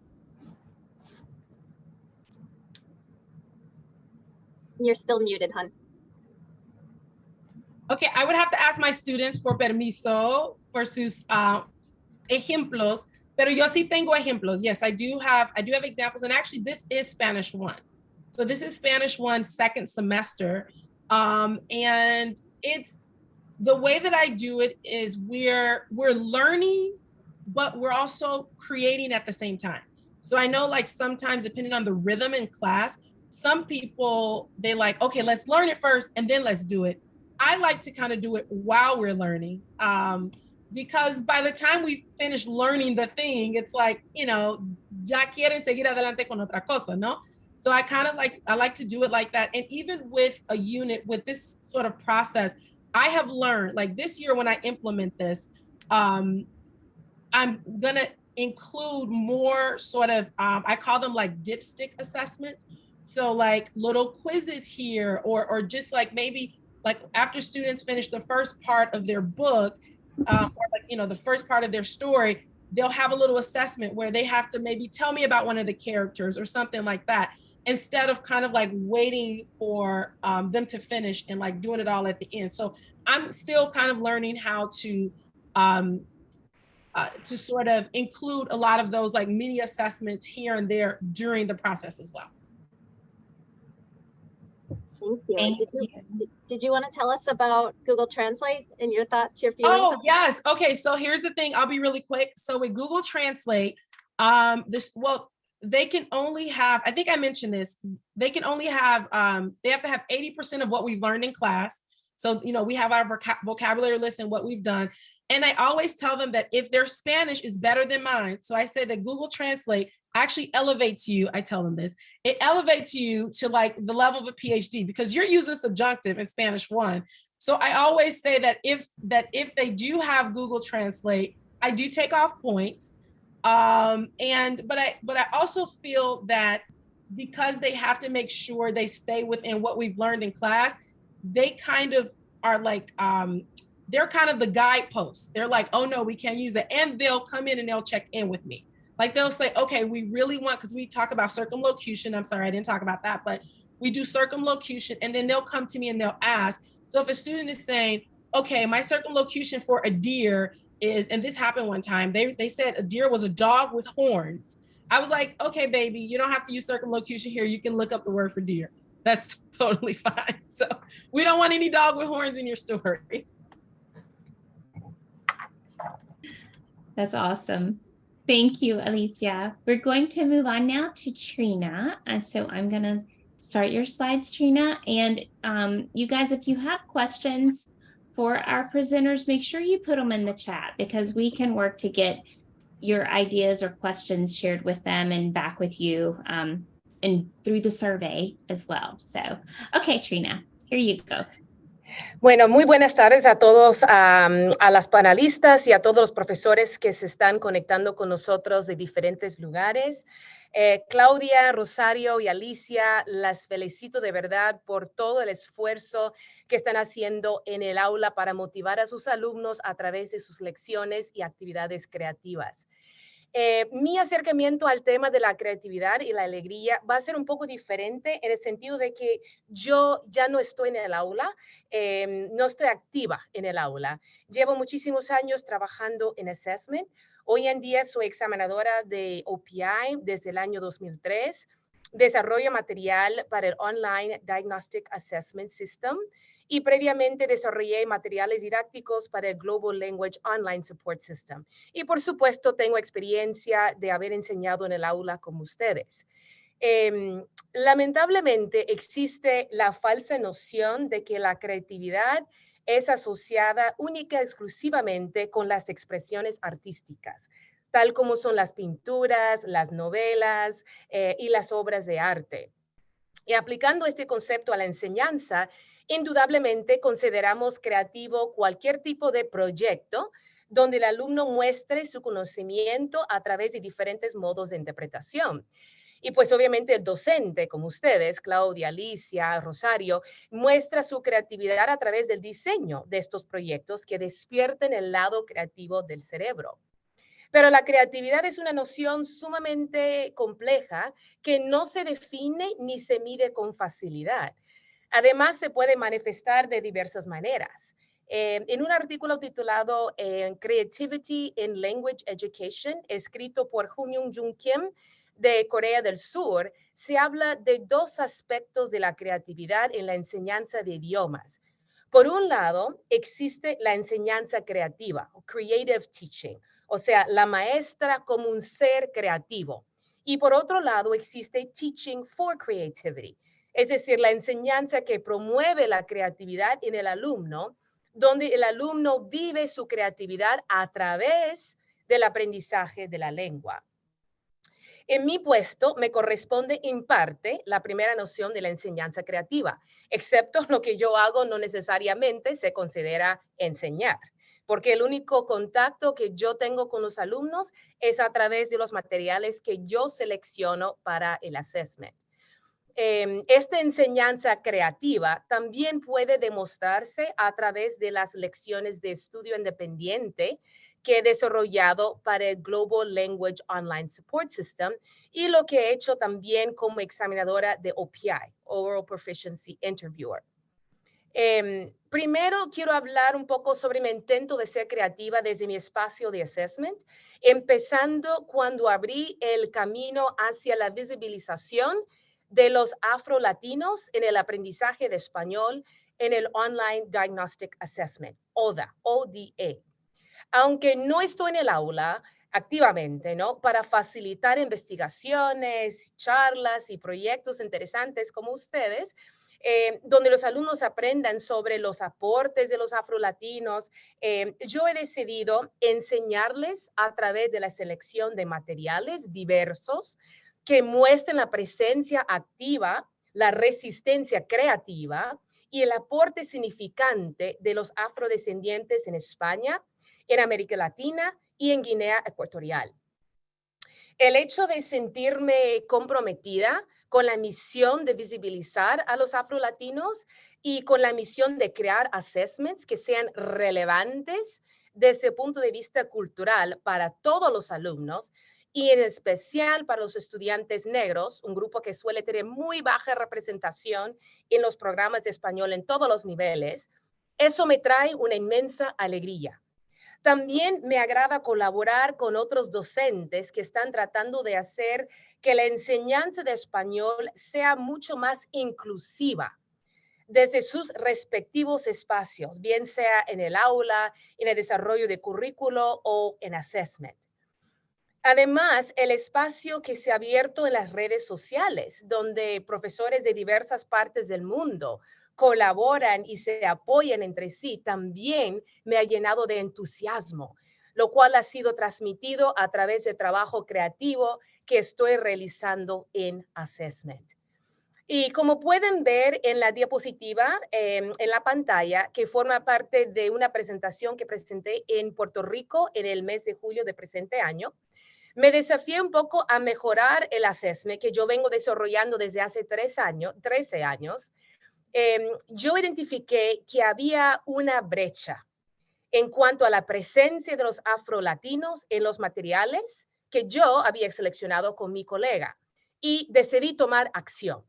You're still muted, hon. Okay, I would have to ask my students for permiso for sus ejemplos, pero yo sí tengo ejemplos. Yes, I do have examples, and actually this is Spanish 1. So this is Spanish 1 second semester, and it's the way that I do it is we're learning, but we're also creating at the same time. So I know, like, sometimes depending on the rhythm in class, some people, they like, okay, let's learn it first and then let's do it. I like to kind of do it while we're learning, because by the time we finish learning the thing, it's like, you know, ya quieren seguir adelante con otra cosa, no? So I like to do it like that. And even with a unit, with this sort of process, I have learned, like this year when I implement this, I'm gonna include more sort of, I call them like dipstick assessments. So like little quizzes here, or just like maybe like after students finish the first part of their book, or like, you know, the first part of their story, they'll have a little assessment where they have to maybe tell me about one of the characters or something like that, instead of kind of like waiting for them to finish and like doing it all at the end. So I'm still kind of learning how to sort of include a lot of those like mini assessments here and there during the process as well. Thank you. Did you want to tell us about Google Translate and your thoughts, your feelings? Oh, yes. Okay, so here's the thing. I'll be really quick. So with Google Translate, they can only have, I think I mentioned this, they can only have, they have to have 80% of what we've learned in class. So, you know, we have our vocabulary list and what we've done. And I always tell them that if their Spanish is better than mine, so I say that Google Translate actually elevates you, I tell them this, it elevates you to like the level of a PhD, because you're using subjunctive in Spanish 1. So I always say that if they do have Google Translate, I do take off points. But I also feel that because they have to make sure they stay within what we've learned in class, they kind of are like, they're kind of the guideposts. They're like, oh no, we can't use it. And they'll come in and they'll check in with me. Like they'll say, okay, we really want, because we talk about circumlocution. I'm sorry, I didn't talk about that, but we do circumlocution, and then they'll come to me and they'll ask. So if a student is saying, okay, my circumlocution for a deer is, and this happened one time, they said a deer was a dog with horns. I was like, okay, baby, you don't have to use circumlocution here. You can look up the word for deer. That's totally fine. So we don't want any dog with horns in your story. That's awesome. Thank you, Alicia. We're going to move on now to Trina. And so I'm going to start your slides, Trina. And you guys, if you have questions for our presenters, make sure you put them in the chat, because we can work to get your ideas or questions shared with them and back with you and through the survey as well. So, okay, Trina, here you go. Bueno, muy buenas tardes a todos, a las panelistas y a todos los profesores que se están conectando con nosotros de diferentes lugares. Claudia, Rosario y Alicia, las felicito de verdad por todo el esfuerzo que están haciendo en el aula para motivar a sus alumnos a través de sus lecciones y actividades creativas. Mi acercamiento al tema de la creatividad y la alegría va a ser un poco diferente, en el sentido de que yo ya no estoy en el aula, no estoy activa en el aula. Llevo muchísimos años trabajando en assessment. Hoy en día soy examinadora de OPI desde el año 2003. Desarrollo material para el Online Diagnostic Assessment System. Y previamente desarrollé materiales didácticos para el Global Language Online Support System. Y por supuesto tengo experiencia de haber enseñado en el aula como ustedes. Lamentablemente existe la falsa noción de que la creatividad es asociada única y exclusivamente con las expresiones artísticas, tal como son las pinturas, las novelas y las obras de arte. Y aplicando este concepto a la enseñanza, indudablemente consideramos creativo cualquier tipo de proyecto donde el alumno muestre su conocimiento a través de diferentes modos de interpretación. Y pues obviamente el docente, como ustedes, Claudia, Alicia, Rosario, muestra su creatividad a través del diseño de estos proyectos que despierten el lado creativo del cerebro. Pero la creatividad es una noción sumamente compleja que no se define ni se mide con facilidad. Además, se puede manifestar de diversas maneras. En un artículo titulado Creativity in Language Education, escrito por Jung Kim de Corea del Sur, se habla de dos aspectos de la creatividad en la enseñanza de idiomas. Por un lado, existe la enseñanza creativa, creative teaching, o sea, la maestra como un ser creativo. Y por otro lado, existe teaching for creativity, es decir, la enseñanza que promueve la creatividad en el alumno, donde el alumno vive su creatividad a través del aprendizaje de la lengua. En mi puesto me corresponde en parte la primera noción de la enseñanza creativa, excepto lo que yo hago no necesariamente se considera enseñar, porque el único contacto que yo tengo con los alumnos es a través de los materiales que yo selecciono para el assessment. Esta enseñanza creativa también puede demostrarse a través de las lecciones de estudio independiente que he desarrollado para el Global Language Online Support System y lo que he hecho también como examinadora de OPI, Oral Proficiency Interviewer. Primero quiero hablar un poco sobre mi intento de ser creativa desde mi espacio de assessment, empezando cuando abrí el camino hacia la visibilización de los afrolatinos en el aprendizaje de español en el Online Diagnostic Assessment, ODA. Aunque no estoy en el aula activamente, ¿no? Para facilitar investigaciones, charlas y proyectos interesantes como ustedes, donde los alumnos aprendan sobre los aportes de los afrolatinos, yo he decidido enseñarles a través de la selección de materiales diversos que muestren la presencia activa, la resistencia creativa y el aporte significante de los afrodescendientes en España, en América Latina y en Guinea Ecuatorial. El hecho de sentirme comprometida con la misión de visibilizar a los afrolatinos y con la misión de crear assessments que sean relevantes desde el punto de vista cultural para todos los alumnos y en especial para los estudiantes negros, un grupo que suele tener muy baja representación en los programas de español en todos los niveles, eso me trae una inmensa alegría. También me agrada colaborar con otros docentes que están tratando de hacer que la enseñanza de español sea mucho más inclusiva desde sus respectivos espacios, bien sea en el aula, en el desarrollo de currículo o en assessment. Además, el espacio que se ha abierto en las redes sociales, donde profesores de diversas partes del mundo colaboran y se apoyan entre sí, también me ha llenado de entusiasmo, lo cual ha sido transmitido a través del trabajo creativo que estoy realizando en assessment. Y como pueden ver en la diapositiva, en la pantalla, que forma parte de una presentación que presenté en Puerto Rico en el mes de julio de presente año, me desafié un poco a mejorar el assessment que yo vengo desarrollando desde hace 13 años. Yo identifiqué que había una brecha en cuanto a la presencia de los afrolatinos en los materiales que yo había seleccionado con mi colega y decidí tomar acción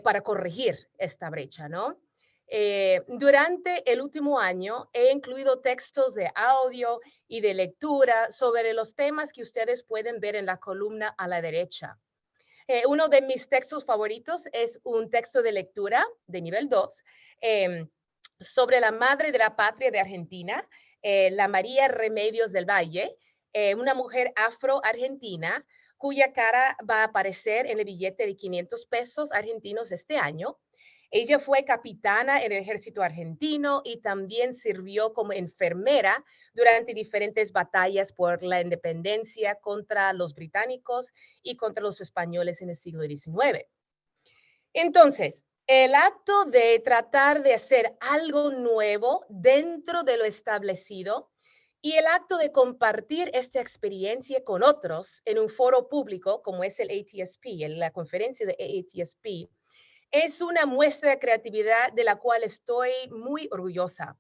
para corregir esta brecha, ¿no? Durante el último año he incluido textos de audio y de lectura sobre los temas que ustedes pueden ver en la columna a la derecha. Uno de mis textos favoritos es un texto de lectura de nivel 2 sobre la madre de la patria de Argentina, la María Remedios del Valle, una mujer afro-argentina cuya cara va a aparecer en el billete de 500 pesos argentinos este año. Ella fue capitana en el ejército argentino y también sirvió como enfermera durante diferentes batallas por la independencia contra los británicos y contra los españoles en el siglo XIX. Entonces, el acto de tratar de hacer algo nuevo dentro de lo establecido y el acto de compartir esta experiencia con otros en un foro público como es el AATSP, la conferencia de AATSP, es una muestra de creatividad de la cual estoy muy orgullosa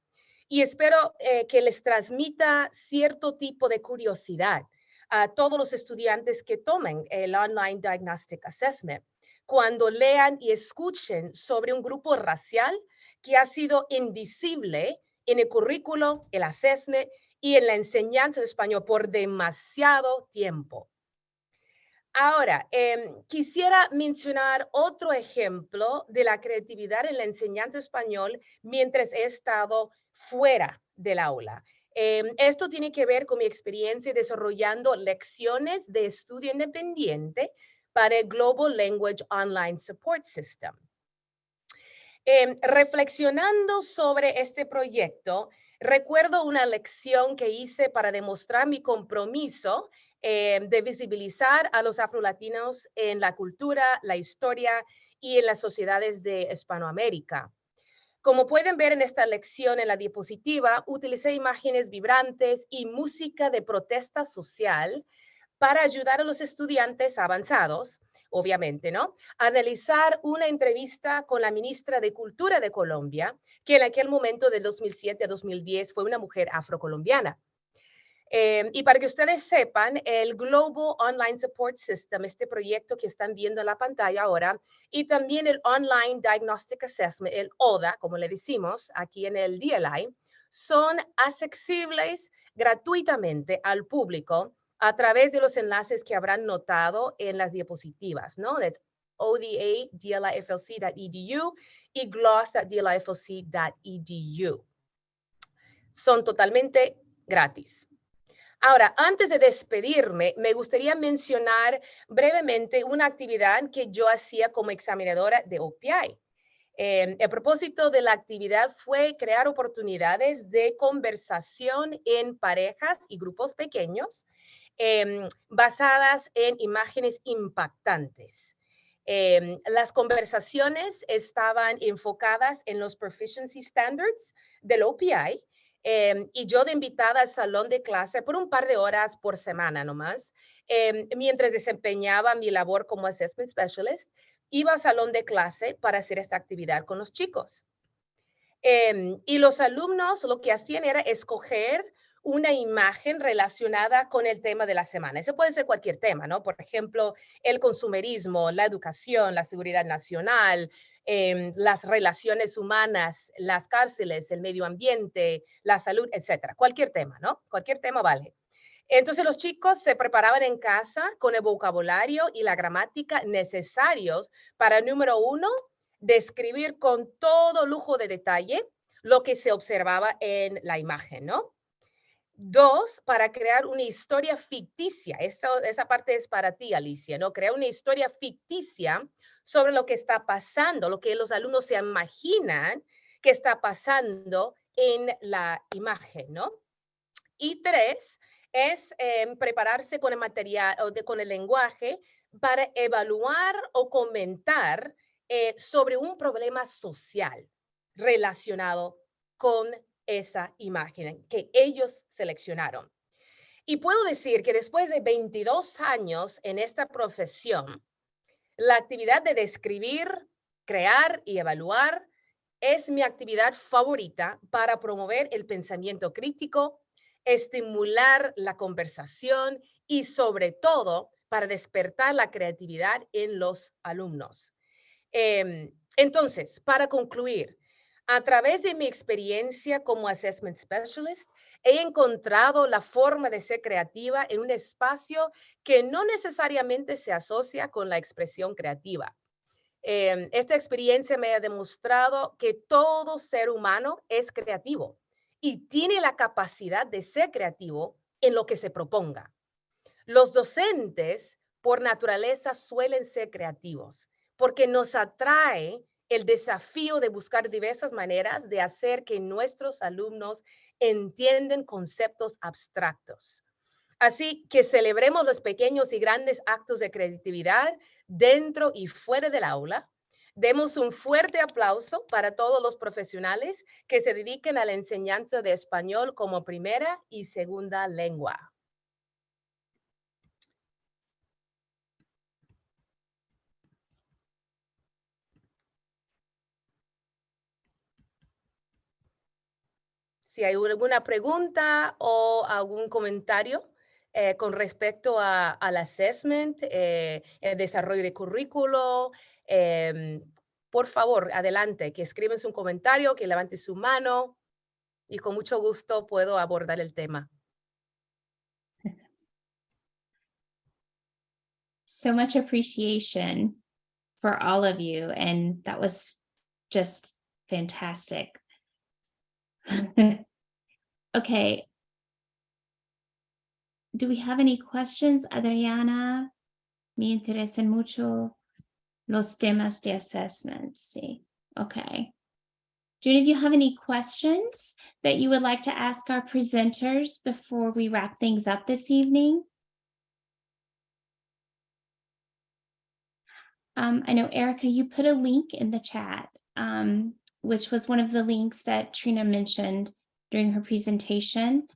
y espero que les transmita cierto tipo de curiosidad a todos los estudiantes que tomen el Online Diagnostic Assessment cuando lean y escuchen sobre un grupo racial que ha sido invisible en el currículo, el assessment y en la enseñanza de español por demasiado tiempo. Ahora, quisiera mencionar otro ejemplo de la creatividad en la enseñanza de español mientras he estado fuera del aula. Esto tiene que ver con mi experiencia desarrollando lecciones de estudio independiente para el Global Language Online Support System. Reflexionando sobre este proyecto, recuerdo una lección que hice para demostrar mi compromiso de visibilizar a los afrolatinos en la cultura, la historia y en las sociedades de Hispanoamérica. Como pueden ver en esta lección en la diapositiva, utilicé imágenes vibrantes y música de protesta social para ayudar a los estudiantes avanzados, obviamente, ¿no? A analizar una entrevista con la ministra de Cultura de Colombia, que en aquel momento de 2007 a 2010 fue una mujer afrocolombiana. Y para que ustedes sepan, el Global Online Support System, este proyecto que están viendo en la pantalla ahora, y también el Online Diagnostic Assessment, el ODA, como le decimos aquí en el DLI, son accesibles gratuitamente al público a través de los enlaces que habrán notado en las diapositivas, ¿no? Es oda.dliflc.edu y gloss.dliflc.edu. Son totalmente gratis. Ahora, antes de despedirme, me gustaría mencionar brevemente una actividad que yo hacía como examinadora de OPI. El propósito de la actividad fue crear oportunidades de conversación en parejas y grupos pequeños basadas en imágenes impactantes. Las conversaciones estaban enfocadas en los proficiency standards del OPI, y yo de invitada al salón de clase por un par de horas por semana nomás, mientras desempeñaba mi labor como assessment specialist, iba al salón de clase para hacer esta actividad con los chicos. Y los alumnos lo que hacían era escoger una imagen relacionada con el tema de la semana. Eso puede ser cualquier tema, ¿no? Por ejemplo, el consumerismo, la educación, la seguridad nacional, las relaciones humanas, las cárceles, el medio ambiente, la salud, etcétera. Cualquier tema, ¿no? Cualquier tema vale. Entonces los chicos se preparaban en casa con el vocabulario y la gramática necesarios para, número uno, describir con todo lujo de detalle lo que se observaba en la imagen, ¿no? Dos, para crear una historia ficticia. Esa parte es para ti, Alicia, ¿no? Crear una historia ficticia sobre lo que está pasando, lo que los alumnos se imaginan que está pasando en la imagen, ¿no? Y tres, es prepararse con el material o con el lenguaje para evaluar o comentar sobre un problema social relacionado con esa imagen que ellos seleccionaron. Y puedo decir que después de 22 años en esta profesión, la actividad de describir, crear y evaluar es mi actividad favorita para promover el pensamiento crítico, estimular la conversación y sobre todo para despertar la creatividad en los alumnos. Entonces, para concluir, a través de mi experiencia como Assessment Specialist, he encontrado la forma de ser creativa en un espacio que no necesariamente se asocia con la expresión creativa. Esta experiencia me ha demostrado que todo ser humano es creativo y tiene la capacidad de ser creativo en lo que se proponga. Los docentes, por naturaleza, suelen ser creativos porque nos atrae el desafío de buscar diversas maneras de hacer que nuestros alumnos entiendan conceptos abstractos. Así que celebremos los pequeños y grandes actos de creatividad dentro y fuera del aula. Demos un fuerte aplauso para todos los profesionales que se dediquen a la enseñanza de español como primera y segunda lengua. Si hay alguna pregunta o algún comentario, con respecto al assessment, el desarrollo de currículo. Por favor, adelante, que escribas un comentario, que levante su mano y con mucho gusto puedo abordar el tema. So much appreciation for all of you, and that was just fantastic. Okay. Do we have any questions, Adriana? Me interesan mucho los temas de assessment. Sí. Okay. Do any of you have any questions that you would like to ask our presenters before we wrap things up this evening? I know, Erica, you put a link in the chat, which was one of the links that Trina mentioned during her presentation.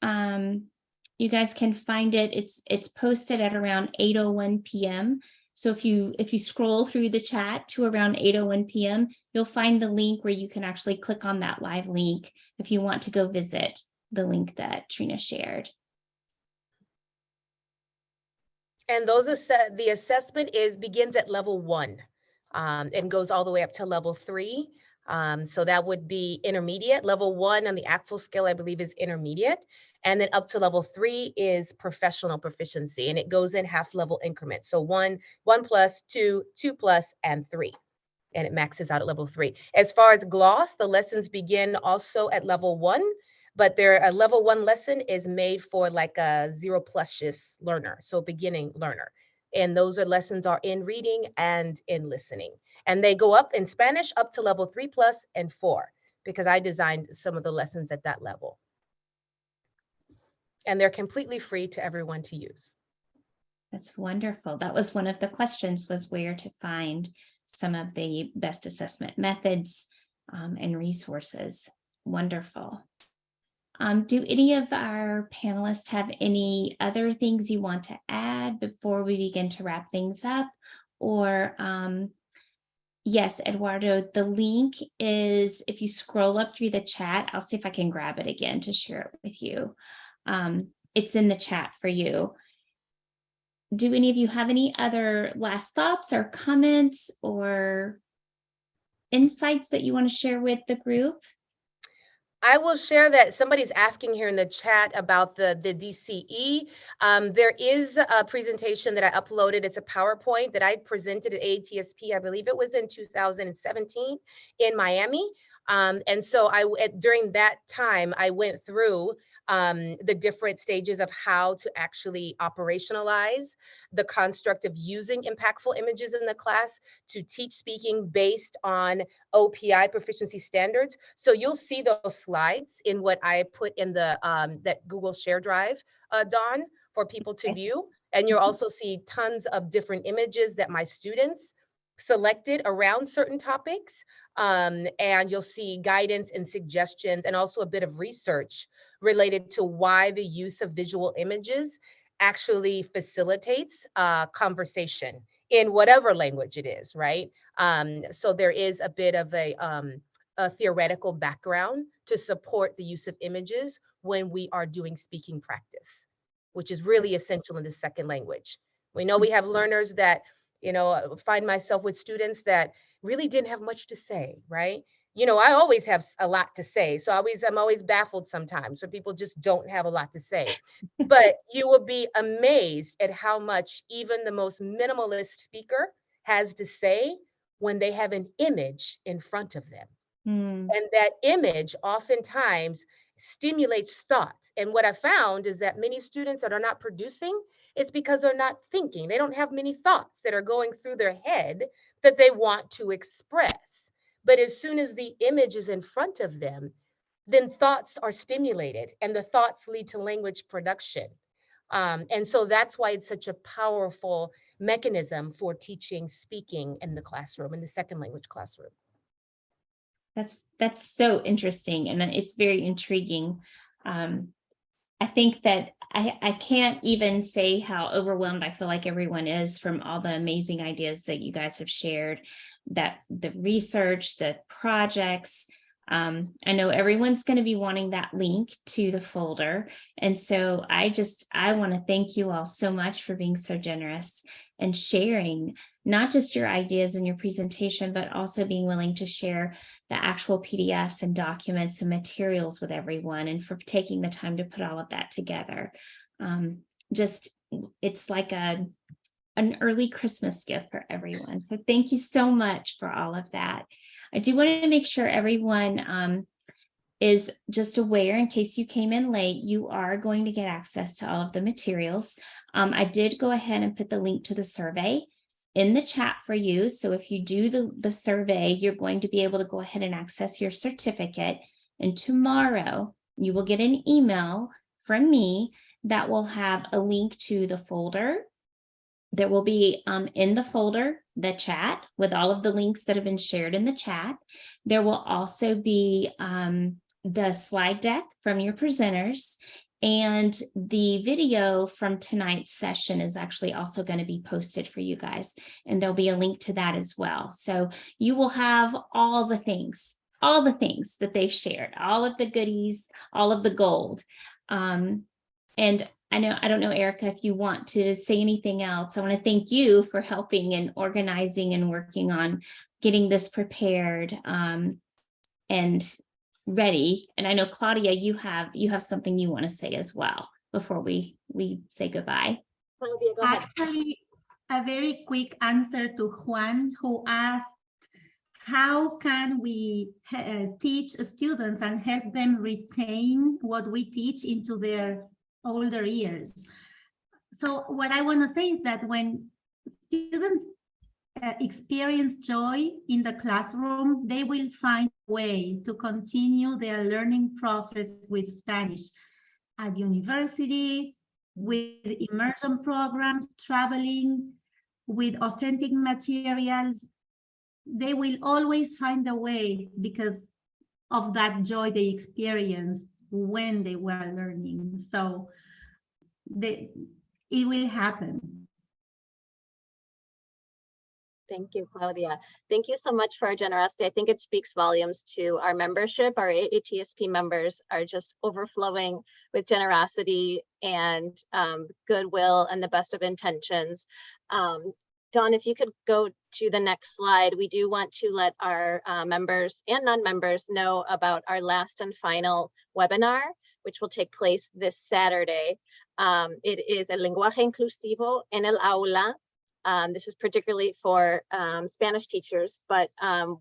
You guys can find it. It's posted at around 8:01 p.m. So if you scroll through the chat to around 8:01 p.m., you'll find the link where you can actually click on that live link if you want to go visit the link that Trina shared. And the assessment begins at level 1 and goes all the way up to level 3. So that would be intermediate. Level 1 on the ACTFL scale, I believe, is intermediate. And then up to level 3 is professional proficiency. And it goes in half level increments. So 1 plus, 2 plus, and 3. And it maxes out at level 3. As far as gloss, the lessons begin also at level 1. But a level 1 lesson is made for like a 0+ learner, so beginning learner. And those lessons are in reading and in listening. And they go up in Spanish up to level 3+ and 4, because I designed some of the lessons at that level. And they're completely free to everyone to use. That's wonderful. That was one of the questions, was where to find some of the best assessment methods and resources. Wonderful. Do any of our panelists have any other things you want to add before we begin to wrap things up? Or yes, Eduardo, the link is, if you scroll up through the chat, I'll see if I can grab it again to share it with you. It's in the chat for you. Do any of you have any other last thoughts or comments or insights that you want to share with the group? I will share that somebody's asking here in the chat about the DCE. There is a presentation that I uploaded. It's a PowerPoint that I presented at AATSP. I believe it was in 2017 in Miami. And so during that time, I went through the different stages of how to actually operationalize the construct of using impactful images in the class to teach speaking based on OPI proficiency standards. So you'll see those slides in what I put in the that Google Share Drive, Dawn, for people to view. And you'll also see tons of different images that my students selected around certain topics. And you'll see guidance and suggestions, and also a bit of research related to why the use of visual images actually facilitates conversation in whatever language it is, right? So there is a bit of a theoretical background to support the use of images when we are doing speaking practice, which is really essential in the second language. We know we have learners that, find myself with students that really didn't have much to say, right? I always have a lot to say. So I'm always baffled sometimes when people just don't have a lot to say. But you will be amazed at how much even the most minimalist speaker has to say when they have an image in front of them. And that image oftentimes stimulates thought. And what I found is that many students that are not producing, it's because they're not thinking. They don't have many thoughts that are going through their head that they want to express. But as soon as the image is in front of them, then thoughts are stimulated, and the thoughts lead to language production. And so that's why it's such a powerful mechanism for teaching speaking in the classroom, in the second language classroom. That's so interesting, and it's very intriguing. I think that I can't even say how overwhelmed I feel like everyone is from all the amazing ideas that you guys have shared, that the research, the projects, I know everyone's going to be wanting that link to the folder. And so I want to thank you all so much for being so generous and sharing not just your ideas and your presentation, but also being willing to share the actual PDFs and documents and materials with everyone, and for taking the time to put all of that together. It's like an early Christmas gift for everyone. So thank you so much for all of that. I do want to make sure everyone is just aware, in case you came in late, you are going to get access to all of the materials. I did go ahead and put the link to the survey in the chat for you. So if you do the survey, you're going to be able to go ahead and access your certificate. And tomorrow you will get an email from me that will have a link to the folder. There will be in the folder, the chat with all of the links that have been shared in the chat. There will also be the slide deck from your presenters, and the video from tonight's session is actually also going to be posted for you guys, and there'll be a link to that as well. So you will have all the things that they've shared, all of the goodies, all of the gold. And I don't know, Erica, if you want to say anything else. I want to thank you for helping and organizing and working on getting this prepared and ready. And I know, Claudia, you have something you want to say as well before we say goodbye. Claudia, go ahead. Actually, a very quick answer to Juan, who asked, how can we teach students and help them retain what we teach into their older years? So what I want to say is that when students experience joy in the classroom, they will find a way to continue their learning process with Spanish at university, with immersion programs, traveling, with authentic materials. They will always find a way because of that joy they experienced when they were learning. So it will happen. Thank you, Claudia. Thank you so much for our generosity. I think it speaks volumes to our membership. Our AATSP members are just overflowing with generosity and goodwill and the best of intentions. Dawn, if you could go to the next slide, we do want to let our members and non-members know about our last and final webinar, which will take place this Saturday. It is El Lenguaje Inclusivo en el Aula. This is particularly for Spanish teachers, but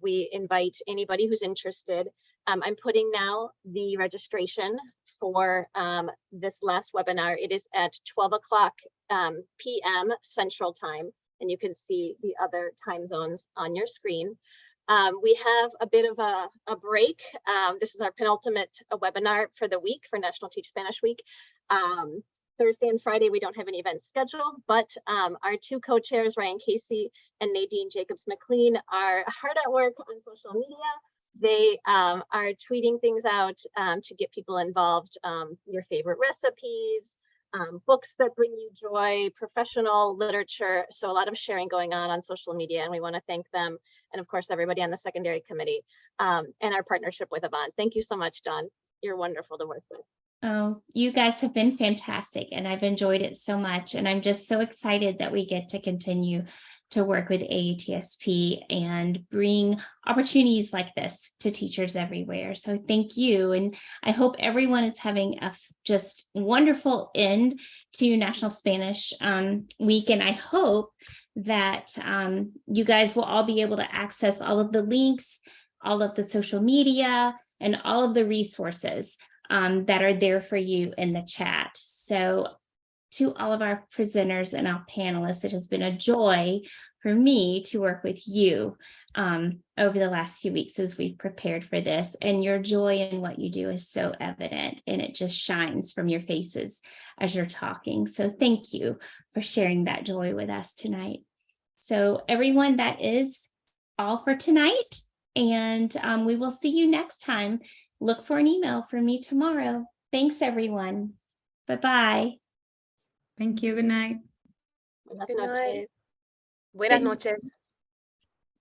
we invite anybody who's interested. I'm putting now the registration for this last webinar. It is at 12 o'clock p.m. Central Time, and you can see the other time zones on your screen. We have a bit of a break. This is our penultimate webinar for the week, for National Teach Spanish Week. Thursday and Friday, we don't have any events scheduled, but our two co-chairs, Ryan Casey and Nadine Jacobs-McLean, are hard at work on social media. They are tweeting things out to get people involved, your favorite recipes, books that bring you joy, professional literature. So a lot of sharing going on social media, and we want to thank them. And of course, everybody on the secondary committee and our partnership with Avant. Thank you so much, Dawn. You're wonderful to work with. Oh, you guys have been fantastic, and I've enjoyed it so much. And I'm just so excited that we get to continue to work with AATSP and bring opportunities like this to teachers everywhere. So thank you. And I hope everyone is having a just wonderful end to National Spanish Week. And I hope that you guys will all be able to access all of the links, all of the social media, and all of the resources that are there for you in the chat. So to all of our presenters and our panelists, it has been a joy for me to work with you over the last few weeks as we've prepared for this. And your joy in what you do is so evident, and it just shines from your faces as you're talking. So thank you for sharing that joy with us tonight. So everyone, that is all for tonight. And we will see you next time. Look for an email from me tomorrow. Thanks, everyone. Bye-bye. Thank you. Good night. Buenas noches. Buenas noches.